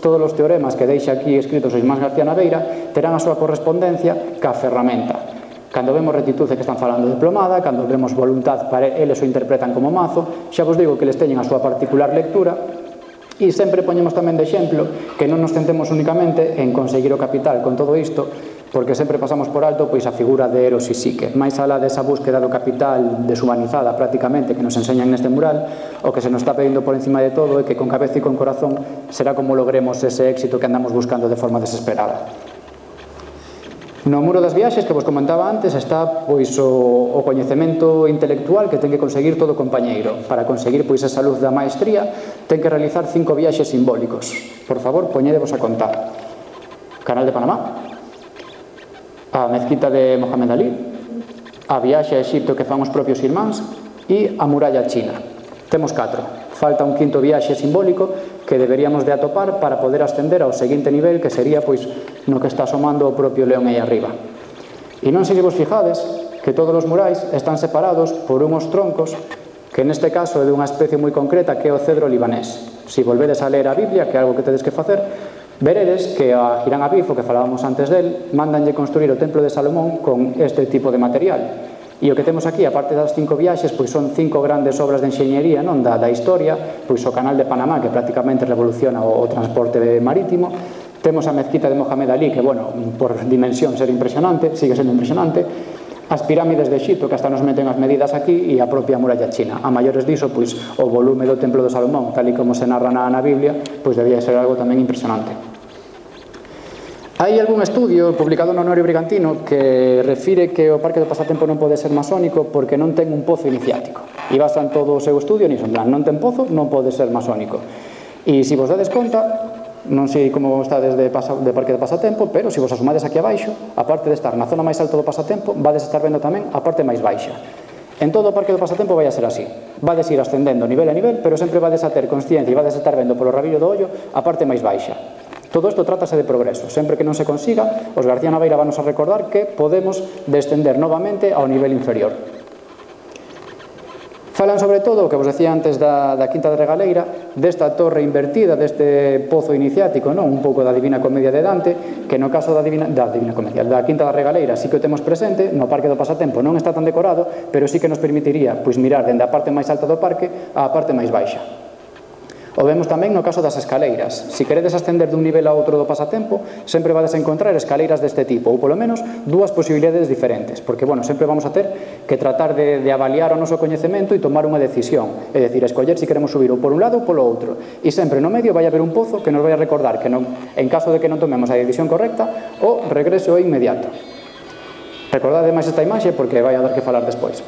os teoremas que deixa aquí escritos o Ismás García Naveira terán a súa correspondencia ca ferramenta. Cando vemos rectitud é que están falando de plomada, cando vemos voluntad, para eles o interpretan como mazo, xa vos digo que eles teñen a súa particular lectura, e sempre poñemos tamén de exemplo que non nos centemos únicamente en conseguir o capital con todo isto, porque sempre pasamos por alto pois a figura de Eros e Psique. Mais alá desa búsqueda do capital deshumanizada prácticamente que nos enseñan neste mural, o que se nos está pedindo por encima de todo é que con cabeza e con corazón será como logremos ese éxito que andamos buscando de forma desesperada. No muro das viaxes que vos comentaba antes está pois o coñecemento intelectual que ten que conseguir todo compañeiro. Para conseguir pois esa luz da maestría ten que realizar 5 viaxes simbólicos. Por favor, poñedevos a contar. Canal de Panamá, a mezquita de Mohamed Ali, a viaxe a Egipto que fan os propios irmáns e a muralla china. Temos 4. Falta un 5º viaxe simbólico que deberíamos de atopar para poder ascender ao seguinte nivel, que sería pois no que está asomando o propio león aí arriba. E non sei se vos fijades que todos os murais están separados por unhos troncos que neste caso é dunha especie moi concreta que é o cedro libanés. Se volvedes a ler a Biblia, que é algo que tedes que facer, veredes que a Hirán Abif, o que falábamos antes del, mandanlle construir o templo de Salomón con este tipo de material. E o que temos aquí, aparte das 5 viaxes, pois son 5 grandes obras de enxeñería non da historia, pois o canal de Panamá, que prácticamente revoluciona o transporte marítimo. Temos a mezquita de Mohamed Ali, que, bueno, por dimensión ser impresionante, sigue sendo impresionante. As pirámides de Egipto, que hasta nos meten as medidas aquí, e a propia muralla china. A maiores diso, pois, o volume do templo de Salomón, tal e como se narra na Biblia, pois debía ser algo tamén impresionante. Hai algún estudio publicado no Anuario Brigantino que refire que o Parque do Pasatempo non pode ser masónico porque non ten un pozo iniciático. E basan todo o seu estudio niso, en plan, non ten pozo, non pode ser masónico. E se vos dades conta, non sei como está desde Parque do Pasatempo, pero se vos asomades aquí abaixo, aparte de estar na zona máis alta do Pasatempo, vades estar vendo tamén a parte máis baixa. En todo o Parque do Pasatempo vai a ser así. Vades ir ascendendo nivel a nivel, pero sempre vades a ter consciencia e vades a estar vendo polo rabillo do ollo a parte máis baixa. Todo isto trátase de progreso. Sempre que non se consiga, os García Naveira vanos a recordar que podemos descender novamente ao nivel inferior. Falan sobre todo, o que vos decía antes da Quinta de Regaleira, desta torre invertida, deste pozo iniciático, non? Un pouco da Divina Comedia de Dante, que no caso da Divina Comedia, da Quinta da Regaleira sí que o temos presente, no Parque do Pasatempo non está tan decorado, pero sí que nos permitiría pois mirar dende a parte máis alta do parque á parte máis baixa. O vemos tamén no caso das escaleiras. Se queredes ascender dun nivel a outro do Pasatempo, sempre vades a encontrar escaleiras deste tipo, ou polo menos dúas posibilidades diferentes, porque, bueno, sempre vamos a ter que tratar de avaliar o noso coñecemento e tomar unha decisión, é dicir, escoller se queremos subir ou por un lado ou polo outro. E sempre no medio vai haber un pozo que nos vai a recordar que en caso de que non tomemos a decisión correcta, o regreso é inmediato. Recordade máis esta imaxe porque vai a dar que falar despois.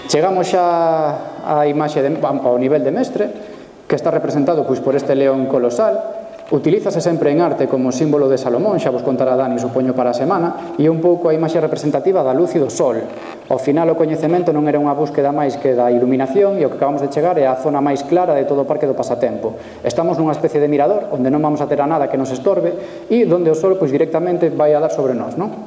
Chegamos xa á imaxe ao nivel de mestre, que está representado pois por este león colosal. Utilízase sempre en arte como símbolo de Salomón, xa vos contará Dani, supoño, para a semana, e é un pouco a imaxe representativa da luz e do sol. Ao final o coñecemento non era unha búsqueda máis que da iluminación, e o que acabamos de chegar é a zona máis clara de todo o Parque do Pasatempo. Estamos nunha especie de mirador, onde non vamos a ter a nada que nos estorbe, e onde o sol pois directamente vai a dar sobre nós, non?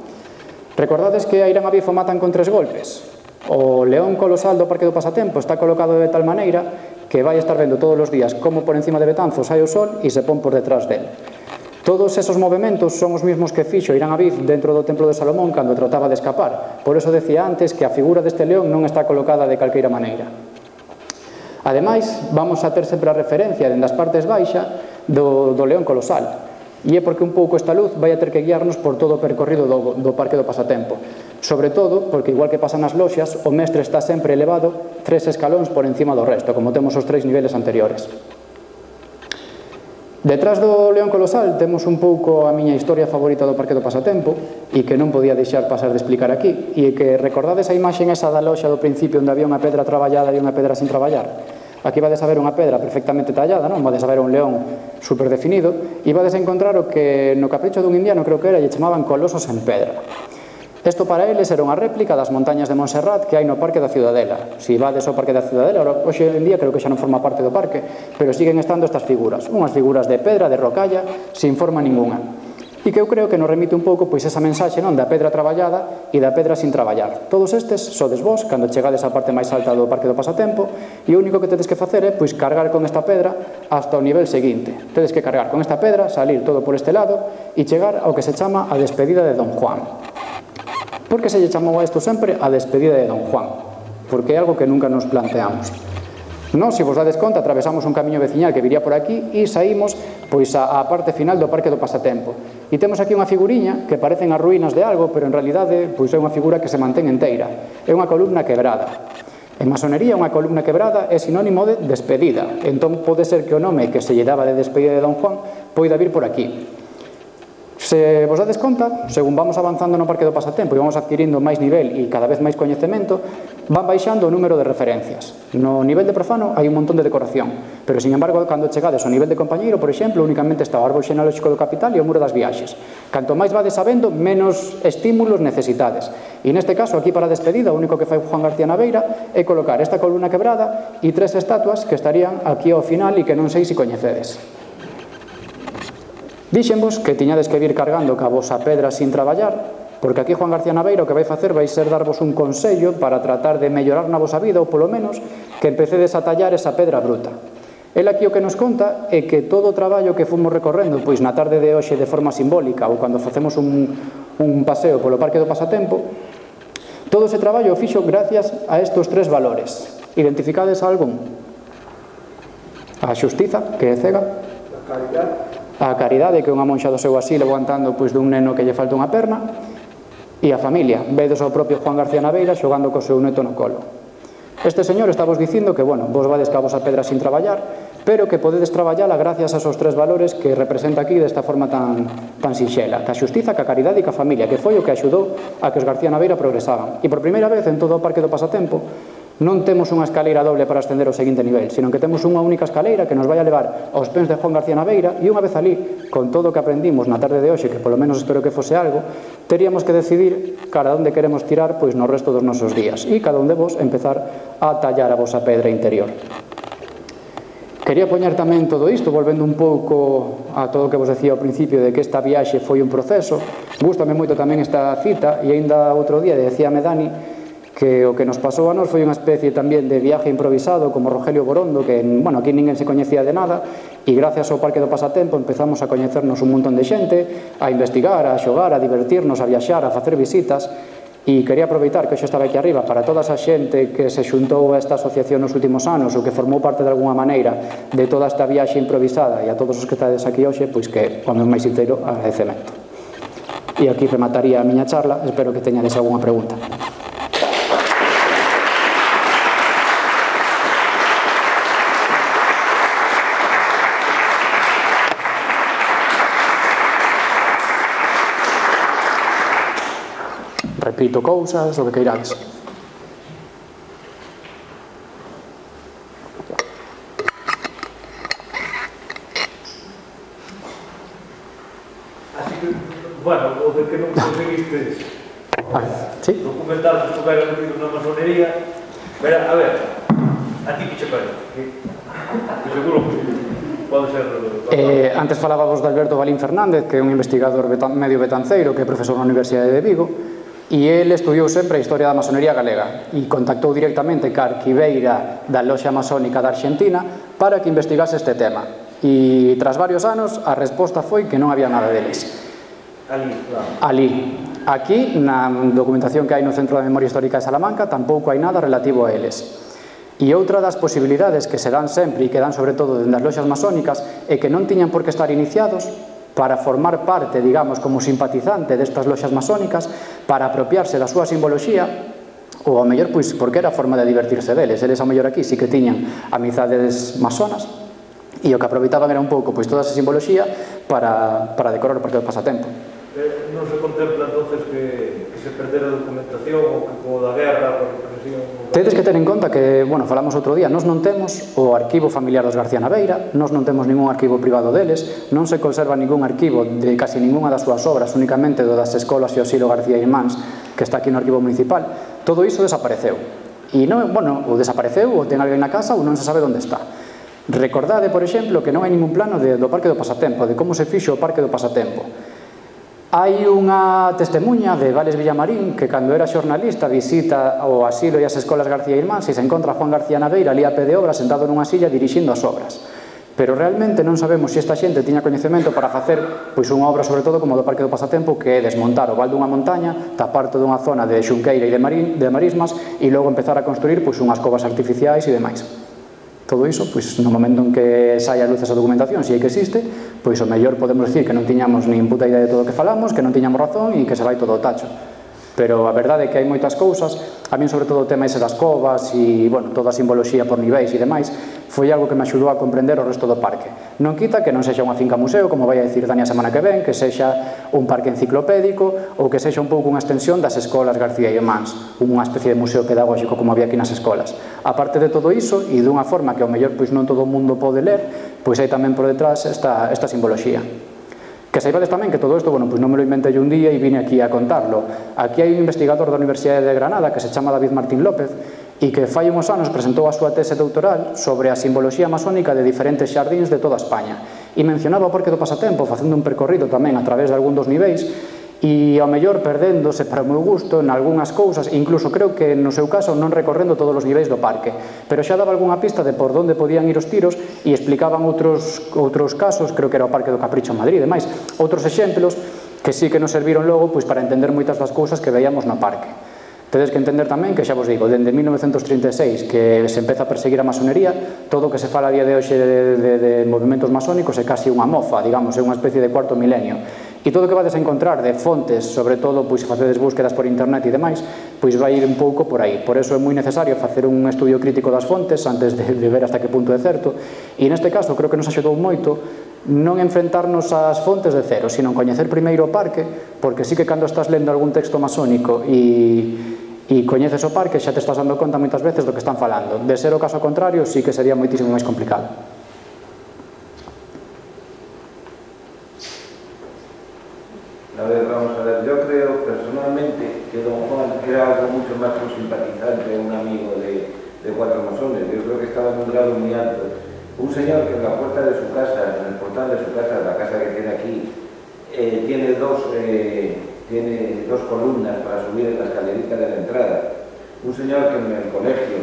Recordades que a Hirán Abif o matan con 3 golpes. O león colosal do Parque do Pasatempo está colocado de tal maneira que vai estar vendo todos os días como por encima de Betanzos hai o sol e se pon por detrás del. Todos esos movimentos son os mismos que fixo Hirán Abif dentro do Templo de Salomón cando trataba de escapar. Por eso decía antes que a figura deste león non está colocada de calqueira maneira. Ademais, vamos a ter sempre a referencia dende as partes baixas do león colosal. E é porque un pouco esta luz vai a ter que guiarnos por todo o percorrido do Parque do Pasatempo. Sobre todo, porque igual que pasa nas loxas, o mestre está sempre elevado 3 escalóns por encima do resto, como temos os 3 niveles anteriores. Detrás do león colosal temos un pouco a miña historia favorita do Parque do Pasatempo e que non podía deixar pasar de explicar aquí, e que recordades a imaxe esa da loxa do principio onde había unha pedra traballada e unha pedra sin traballar. Aquí vades a ver unha pedra perfectamente tallada, non? Vades a ver un león super definido e vades a encontrar o que no capricho dun indiano, creo que era, lle chamaban colosos en pedra. Isto para eles era unha réplica das montañas de Montserrat que hai no Parque da Ciudadela. Se vades ao Parque da Ciudadela, hoxe en día creo que xa non forma parte do parque, pero siguen estando estas figuras, unhas figuras de pedra, de rocalla, sin forma ninguna. E que eu creo que nos remite un pouco pois esa mensaxe, non, da pedra traballada e da pedra sin traballar. Todos estes sodes vos cando chegades á parte máis alta do Parque do Pasatempo, e o único que tedes que facer é pois cargar con esta pedra hasta o nivel seguinte. Tedes que cargar con esta pedra, salir todo por este lado e chegar ao que se chama a despedida de Don Juan. Por que se lle chamou a isto sempre a despedida de Don Juan? Porque é algo que nunca nos planteamos. Nós, se vos dades conta, atravesamos un camiño veciñal que viría por aquí e saímos pois á parte final do Parque do Pasatempo. E temos aquí unha figuriña que parecen as ruínas de algo, pero en realidade pois é unha figura que se mantén enteira. É unha columna quebrada. En masonería, unha columna quebrada é sinónimo de despedida. Entón pode ser que o nome que se lle daba de despedida de Don Juan poida vir por aquí. Se vos dades conta, según vamos avanzando no Parque do Pasatempo e vamos adquirindo máis nivel e cada vez máis coñecemento, van baixando o número de referencias. No nivel de profano hai un montón de decoración, pero, sin embargo, cando chegades ao nivel de compañeiro, por exemplo, únicamente está o árbol xenealóxico do capital e o muro das viaxes. Canto máis vades sabendo, menos estímulos necesitades. E neste caso, aquí para a despedida, o único que fai Juan García Naveira é colocar esta columna quebrada e 3 estatuas que estarían aquí ao final e que non sei se coñecedes. Díxenvos que tiñades que vir cargando ca vosa pedra sin traballar, porque aquí Juan García Naveira o que vai facer vai ser darvos un consello para tratar de mellorar na vosa vida, ou polo menos que empecedes a tallar esa pedra bruta. El aquí o que nos conta é que todo o traballo que fomos recorrendo, pois na tarde de hoxe de forma simbólica ou cando facemos un paseo polo Parque do Pasatempo, todo ese traballo o fixo gracias a estes 3 valores. Identificades algún? A xustiza, que é cega. A caridade. A caridade, que é unha monxa do seu asilo aguantando dun neno que lle falta unha perna, e a familia. Vedes ao propio Juan García Naveira xogando co seu neto no colo. Este señor está vos dicindo que, bueno, vos vades ca vosa pedra sin traballar, pero que podedes traballala gracias a esos 3 valores que representa aquí desta forma tan sinxela, ca xustiza, ca caridade e ca familia, que foi o que axudou a que os García Naveira progresaban. E por primeira vez en todo o Parque do Pasatempo non temos unha escaleira doble para ascender ao seguinte nivel, sino que temos unha única escaleira que nos vai a levar aos pés de Juan García Naveira, e unha vez ali, con todo o que aprendimos na tarde de hoxe, que polo menos espero que fose algo, teríamos que decidir cara onde queremos tirar no resto dos nosos días, e cada un de vos empezar a tallar a vosa pedra interior. Quería poñer tamén todo isto, volvendo un pouco a todo o que vos decía ao principio de que esta viaxe foi un proceso. Gústame moito tamén esta cita, e aínda outro día decíame Dani que o que nos pasou a nos foi unha especie tamén de viaje improvisado, como Rogelio Borondo, que, bueno, aquí ninguén se coñecía de nada, e gracias ao Parque do Pasatempo empezamos a coñecernos un montón de xente, a investigar, a xogar, a divertirnos, a viaxar, a facer visitas. E quería aproveitar que xo estaba aquí arriba para toda esa xente que se xuntou a esta asociación nos últimos anos ou que formou parte de alguna maneira de toda esta viaxe improvisada, e a todos os que estades aquí hoxe, pois que o meu máis sincero agradecemento. E aquí remataría a miña charla, espero que teñades algunha pregunta. Repito cousas, o que queirades.
Así que, bueno, o de que non conseguiste documentar os que eran metidos na masonería, pero, a ver, a ti que che parece? Que seguro que pode ser...
Antes falábamos de Alberto Balín Fernández, que é un investigador medio betanceiro, que é profesor na Universidade de Vigo, e ele estudiou sempre a historia da masonería galega e contactou directamente ca arquiveira da loxa masónica da Arxentina para que investigase este tema. E tras varios anos a resposta foi que non había nada deles. Ali. Aquí, na documentación que hai no Centro da Memoria Histórica de Salamanca, tampouco hai nada relativo a eles. E outra das posibilidades que se dan sempre e que dan sobre todo dende as loxas masónicas é que non tiñan por que estar iniciados para formar parte, digamos, como simpatizante destas loxas masónicas, para apropiarse da súa simboloxía, ou ao mellor, pois, porque era a forma de divertirse deles. Eles, ao mellor, aquí sí que tiñan amizades masonas, e o que aproveitaban era un pouco, pois, toda esa simboloxía para decorar o Parque do Pasatempo.
Non se contempla, entonces, que se perdera a documentación ou que como da guerra, por represión...
Tedes que ter en conta que, bueno, falamos outro día, nós non temos o arquivo familiar dos García Naveira, nós non temos ningún arquivo privado deles, non se conserva ningún arquivo de casi ninguna das súas obras, únicamente do das escolas e o asilo García Irmáns, que está aquí no arquivo municipal. Todo iso desapareceu. E, bueno, ou desapareceu, ou ten alguén na casa, ou non se sabe onde está. Recordade, por exemplo, que non hai ningún plano do Parque do Pasatempo, de como se fixo o Parque do Pasatempo. Hai unha testemunha de Vales Villamarín que cando era xornalista visita o asilo e as escolas García Irmáns e se encontra Juan García Naveira ali a pé de obra sentado nunha silla dirixindo as obras. Pero realmente non sabemos se esta xente tiña coñecemento para facer unha obra sobre todo como do Parque do Pasatempo, que é desmontar o val dunha montaña, tapar toda unha zona de xunqueira e de marismas e logo empezar a construir unhas covas artificiais e demais. Todo iso, no momento en que saia a luz esa documentación, se é que existe, pois o mellor podemos dicir que non tiñamos nin puta idea de todo o que falamos, que non tiñamos razón e que se vai todo o tacho. Pero a verdade é que hai moitas cousas, a min sobre todo o tema ese das covas e, bueno, toda a simboloxía por niveis e demais, foi algo que me axudou a comprender o resto do parque. Non quita que non sexa unha finca museo, como vai a dicir Dani a semana que ven, que sexa un parque enciclopédico ou que sexa un pouco unha extensión das escolas García e Mans, unha especie de museo pedagóxico como había aquí nas escolas. A parte de todo iso, e dunha forma que ao mellor pois non todo o mundo pode ler, pois hai tamén por detrás esta simboloxía. Que saibades tamén que todo isto, bueno, pois non me lo inventei un día e vine aquí a contarlo. Aquí hai un investigador da Universidade de Granada que se chama David Martín López e que fai uns anos presentou a súa tese doutoral sobre a simboloxía masónica de diferentes xardíns de toda España. E mencionaba o Parque do Pasatempo facendo un percorrido tamén a través de algún dos niveis e ao mellor perdéndose para o meu gusto en algunhas cousas, incluso creo que no seu caso non recorrendo todos os niveis do parque, pero xa daba algunha pista de por onde podían ir os tiros e explicaban outros casos, creo que era o Parque do Capricho en Madrid e demais, outros exemplos que sí que nos serviron logo pois para entender moitas das cousas que veíamos no parque. Tedes que entender tamén que, xa vos digo, dende 1936 que se empeza a perseguir a masonería, todo o que se fala a día de hoxe de movimentos masónicos é casi unha mofa, digamos, é unha especie de cuarto milenio. E todo o que vades a encontrar de fontes, sobre todo, pois, se facedes búsquedas por internet e demais, pois vai ir un pouco por aí. Por eso é moi necesario facer un estudio crítico das fontes antes de ver hasta que punto é certo. E neste caso, creo que nos axudou moito non enfrentarnos ás fontes de cero, sino coñecer primeiro o parque, porque sí que cando estás lendo algún texto masónico e coñeces o parque, xa te estás dando conta moitas veces do que están falando. De ser o caso contrario, sí que sería moitísimo máis complicado.
A ver, vamos a ver, yo creo personalmente que don Juan era algo mucho más que un simpatizante, un amigo de cuatro masones. Yo creo que estaba en un grado muy alto. Un señor que en la puerta de su casa, en el portal de su casa, la casa que tiene aquí, tiene dos columnas para subir en la escalerita de la entrada. Un señor que en el colegio,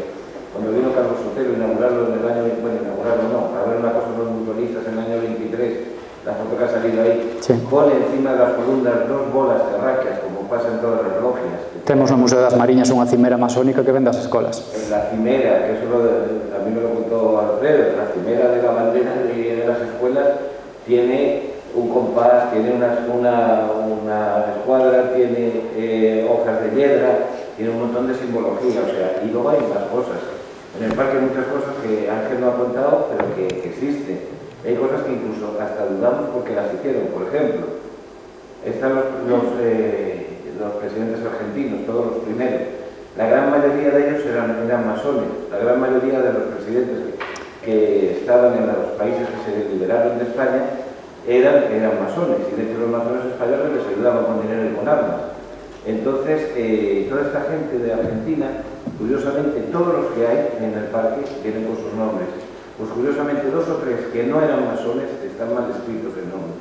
cuando vino Carlos Sotelo a inaugurarlo en el año, bueno, inaugurarlo no, para ver una cosa muy bonita en el año 23, la foto que ha salido ahí, sí, pone encima de las columnas dos bolas terráqueas, como pasa en todas las logias.
Temos no Museo das Mariñas unha cimera masónica que ven das escolas.
La cimera, que eso a mí me lo contó Alfredo, la cimera de la bandera de las escuelas tiene un compás, tiene una escuadra, tiene hojas de hiedra, tiene un montón de simbología, o sea, y luego hay más cosas. En el parque hay muchas cosas que Ángel no ha contado, pero que existen. Hay cosas que incluso hasta dudamos porque las hicieron. Por ejemplo, están los presidentes argentinos, todos los primeros. La gran mayoría de ellos eran masones. La gran mayoría de los presidentes que estaban en los países que se liberaron de España eran masones. Y de hecho los masones españoles les ayudaban con dinero y con armas. Entonces, toda esta gente de Argentina, curiosamente, todos los que hay en el parque tienen con sus nombres. Pues curiosamente, dos o tres que no eran masones están mal escritos el nombre.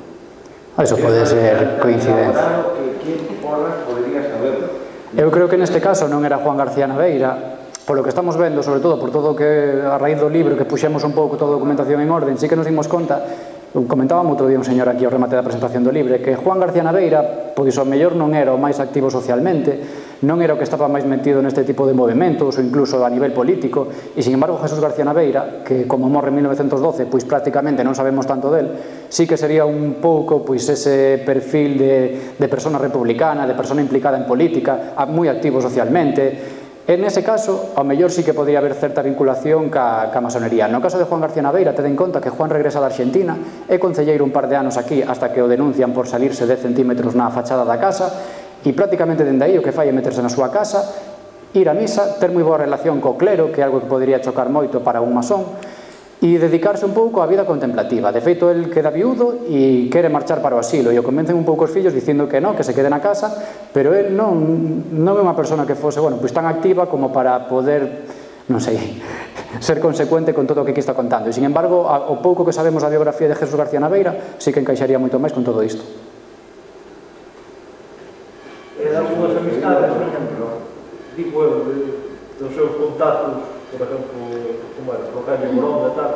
Eso pode ser coincidencia.
¿Quién porras podría saberlo?
Eu creo que neste caso non era Juan García Naveira, polo que estamos vendo, sobre todo por todo que a raíz do libro que puxemos un pouco toda a documentación en orden, sí que nos dimos conta, comentábamos outro día un señor aquí ao remate da presentación do libro, que Juan García Naveira, pois ao mellor non era o máis activo socialmente, non era o que estaba máis metido neste tipo de movimentos ou incluso a nivel político, e sin embargo Jesús García Naveira, que como morre en 1912, pois prácticamente non sabemos tanto del, sí que sería un pouco pois ese perfil de persona republicana, de persona implicada en política, moi activo socialmente. En ese caso, ao mellor sí que podría haber certa vinculación ca masonería. No caso de Juan García Naveira, ten en conta que Juan regresa da Argentina, é concelleiro un par de anos aquí hasta que o denuncian por salirse 10 centímetros na fachada da casa, e prácticamente dende aí o que fai é meterse na súa casa, ir a misa, ter moi boa relación co clero, que é algo que podría chocar moito para un masón, e dedicarse un pouco á vida contemplativa. De feito, el queda viudo e quere marchar para o asilo, e o convencen un pouco os fillos dicindo que non, que se quede na casa, pero el non é unha persona que fose, bueno, pois tan activa como para poder, non sei, ser consecuente con todo o que aquí está contando. E, sin embargo, o pouco que sabemos da biografía de Jesús García Naveira sí que encaixaría moito máis con todo isto.
E algunhas amistades, por exemplo, digo eu, dos seus contactos, por exemplo, como era, Rogelio Morón e tal,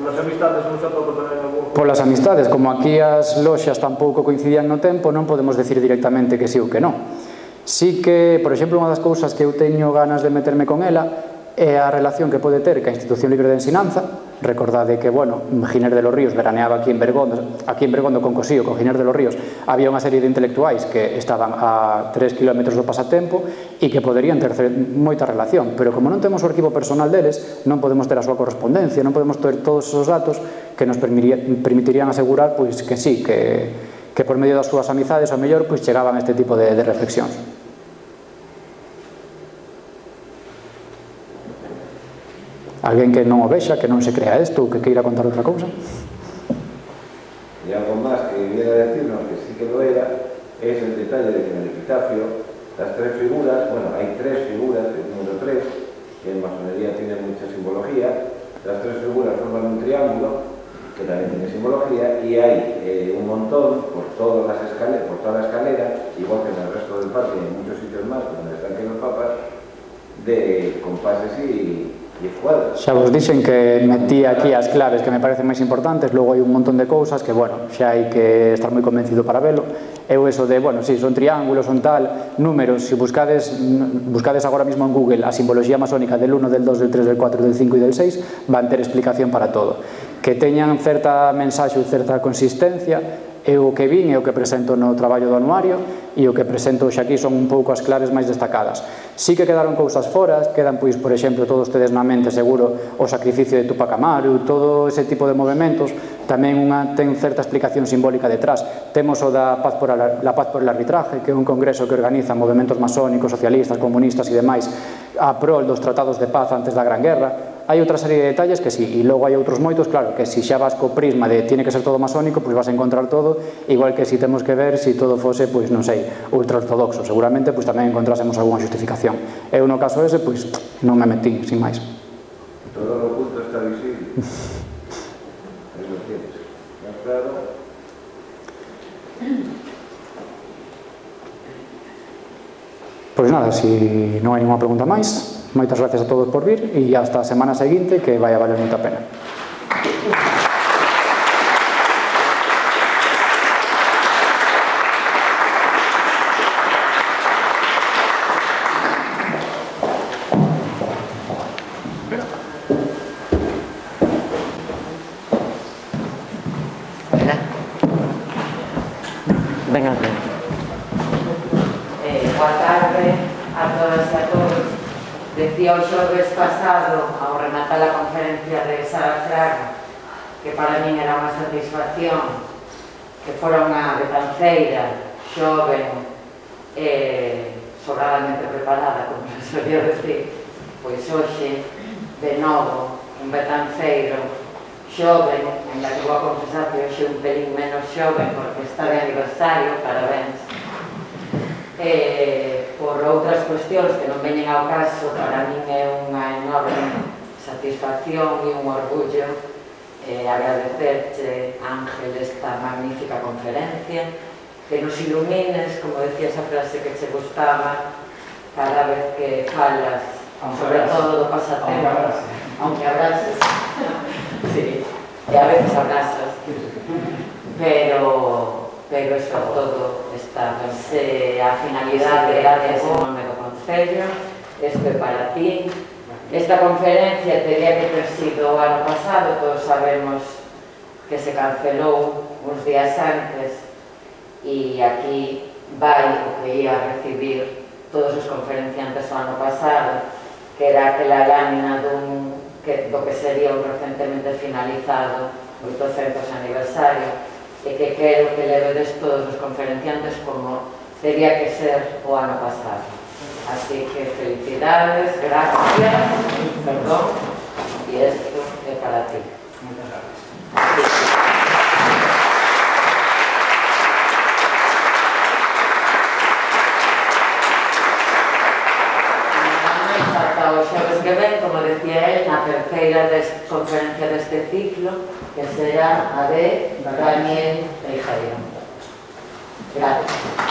polas amistades non se atopa tamén algún...
Polas amistades, como aquí as loxas tampouco coincidían no tempo, non podemos decir directamente que sí ou que non. Sí que, por exemplo, unha das cousas que eu teño ganas de meterme con ela e a relación que pode ter ca Institución Libre de Ensinanza. Recordade que, bueno, Giner de los Ríos veraneaba aquí en Bergondo con Cosío, con Giner de los Ríos, había unha serie de intelectuais que estaban a 3 kilómetros do pasatempo e que poderían ter moita relación, pero como non temos o arquivo personal deles, non podemos ter a súa correspondencia, non podemos ter todos os datos que nos permitirían asegurar pois que sí, que por medio das súas amizades ao mellor pois chegaban a este tipo de reflexións. Alguén que non o vexa, que non se crea isto ou que queira contar outra cousa?
Y algo más que viene a decirnos que sí que lo era es el detalle de que en el epitafio las tres figuras, bueno, hay tres figuras, el número 3, que en masonería tiene mucha simbología, las tres figuras forman un triángulo que también tiene simbología y hay un montón por toda la escalera, igual que en el resto del parque y en muchos sitios más donde están aquí los papas, de compases y escuadras.
Xa vos dixen que metí aquí as claves que me parecen máis importantes, logo hai un montón de cousas que, bueno, xa hai que estar moi convencido para velo. Eu eso de, bueno, si son triángulos, son tal, números, se buscades agora mesmo en Google a simbología masónica del 1, del 2, del 3, del 4, del 5 e del 6, van ter explicación para todo. Que teñan certa mensaxe ou certa consistencia, é o que vin, é o que presento no traballo do anuario e o que presento hoxe aquí son un pouco as claves máis destacadas. Sí que quedaron cousas fora, quedan, pois, por exemplo, todos tedes na mente seguro o sacrificio de Tupac Amaru, todo ese tipo de movimentos, tamén ten certa explicación simbólica detrás. Temos o da Paz por el Arbitraje, que é un congreso que organiza movimentos masónicos, socialistas, comunistas e demais a prol dos tratados de paz antes da Gran Guerra. Hai outra serie de detalles que sí, e logo hai outros moitos, claro, que se xa vas co prisma de tiene que ser todo masónico, pois vas a encontrar todo, igual que si temos que ver se todo fose, pois non sei, ultraortodoxo, seguramente pois tamén encontrásemos algunha justificación. Eu no caso ese, pois non me metí, sin máis.
Todo lo oculto está visible. Ahí lo tienes. ¿Más claro?
Pois nada, se non hai ninguna pregunta máis, moitas gracias a todos por vir e hasta a semana seguinte, que vai a valer moita pena.
Venga. Boa tarde a todas e a todos. Decía o xoves pasado, ao rematar a conferencia de Sara Fraga, que para min era unha satisfacción que fora unha betanceira xoven sobradamente preparada, como se solía decir, pois hoxe, de novo, un betanceiro xoven, en la que vou a confesar que hoxe un pelín menos xoven porque está de aniversario, parabéns, por outras cuestións que non veñen ao caso. Para min é unha enorme satisfacción e un orgullo agradecerche, Ángel, esta magnífica conferencia, que nos ilumines, como decía esa frase que che gustaba, cada vez que falas, sobre todo do pasatempo, aunque abrases, sí, e a veces abrazas, pero sobre todo esta a finalidade dese nome do Concello. Isto é para ti. Esta conferencia teria que ter sido o ano pasado, todos sabemos que se cancelou uns días antes e aquí vai o que ia recibir todos os conferenciantes o ano pasado, que era aquela lámina do que sería un recentemente finalizado 800 aniversario, e que quero que levedes todos os conferenciantes como teria que ser o ano pasado. Así que felicidades, gracias, perdón, e isto é para ti.
Muchas gracias.
Ata o xoves que ven, como decía él, na terceira conferencia deste ciclo, que será a de Daniel Teijeiro. Gracias.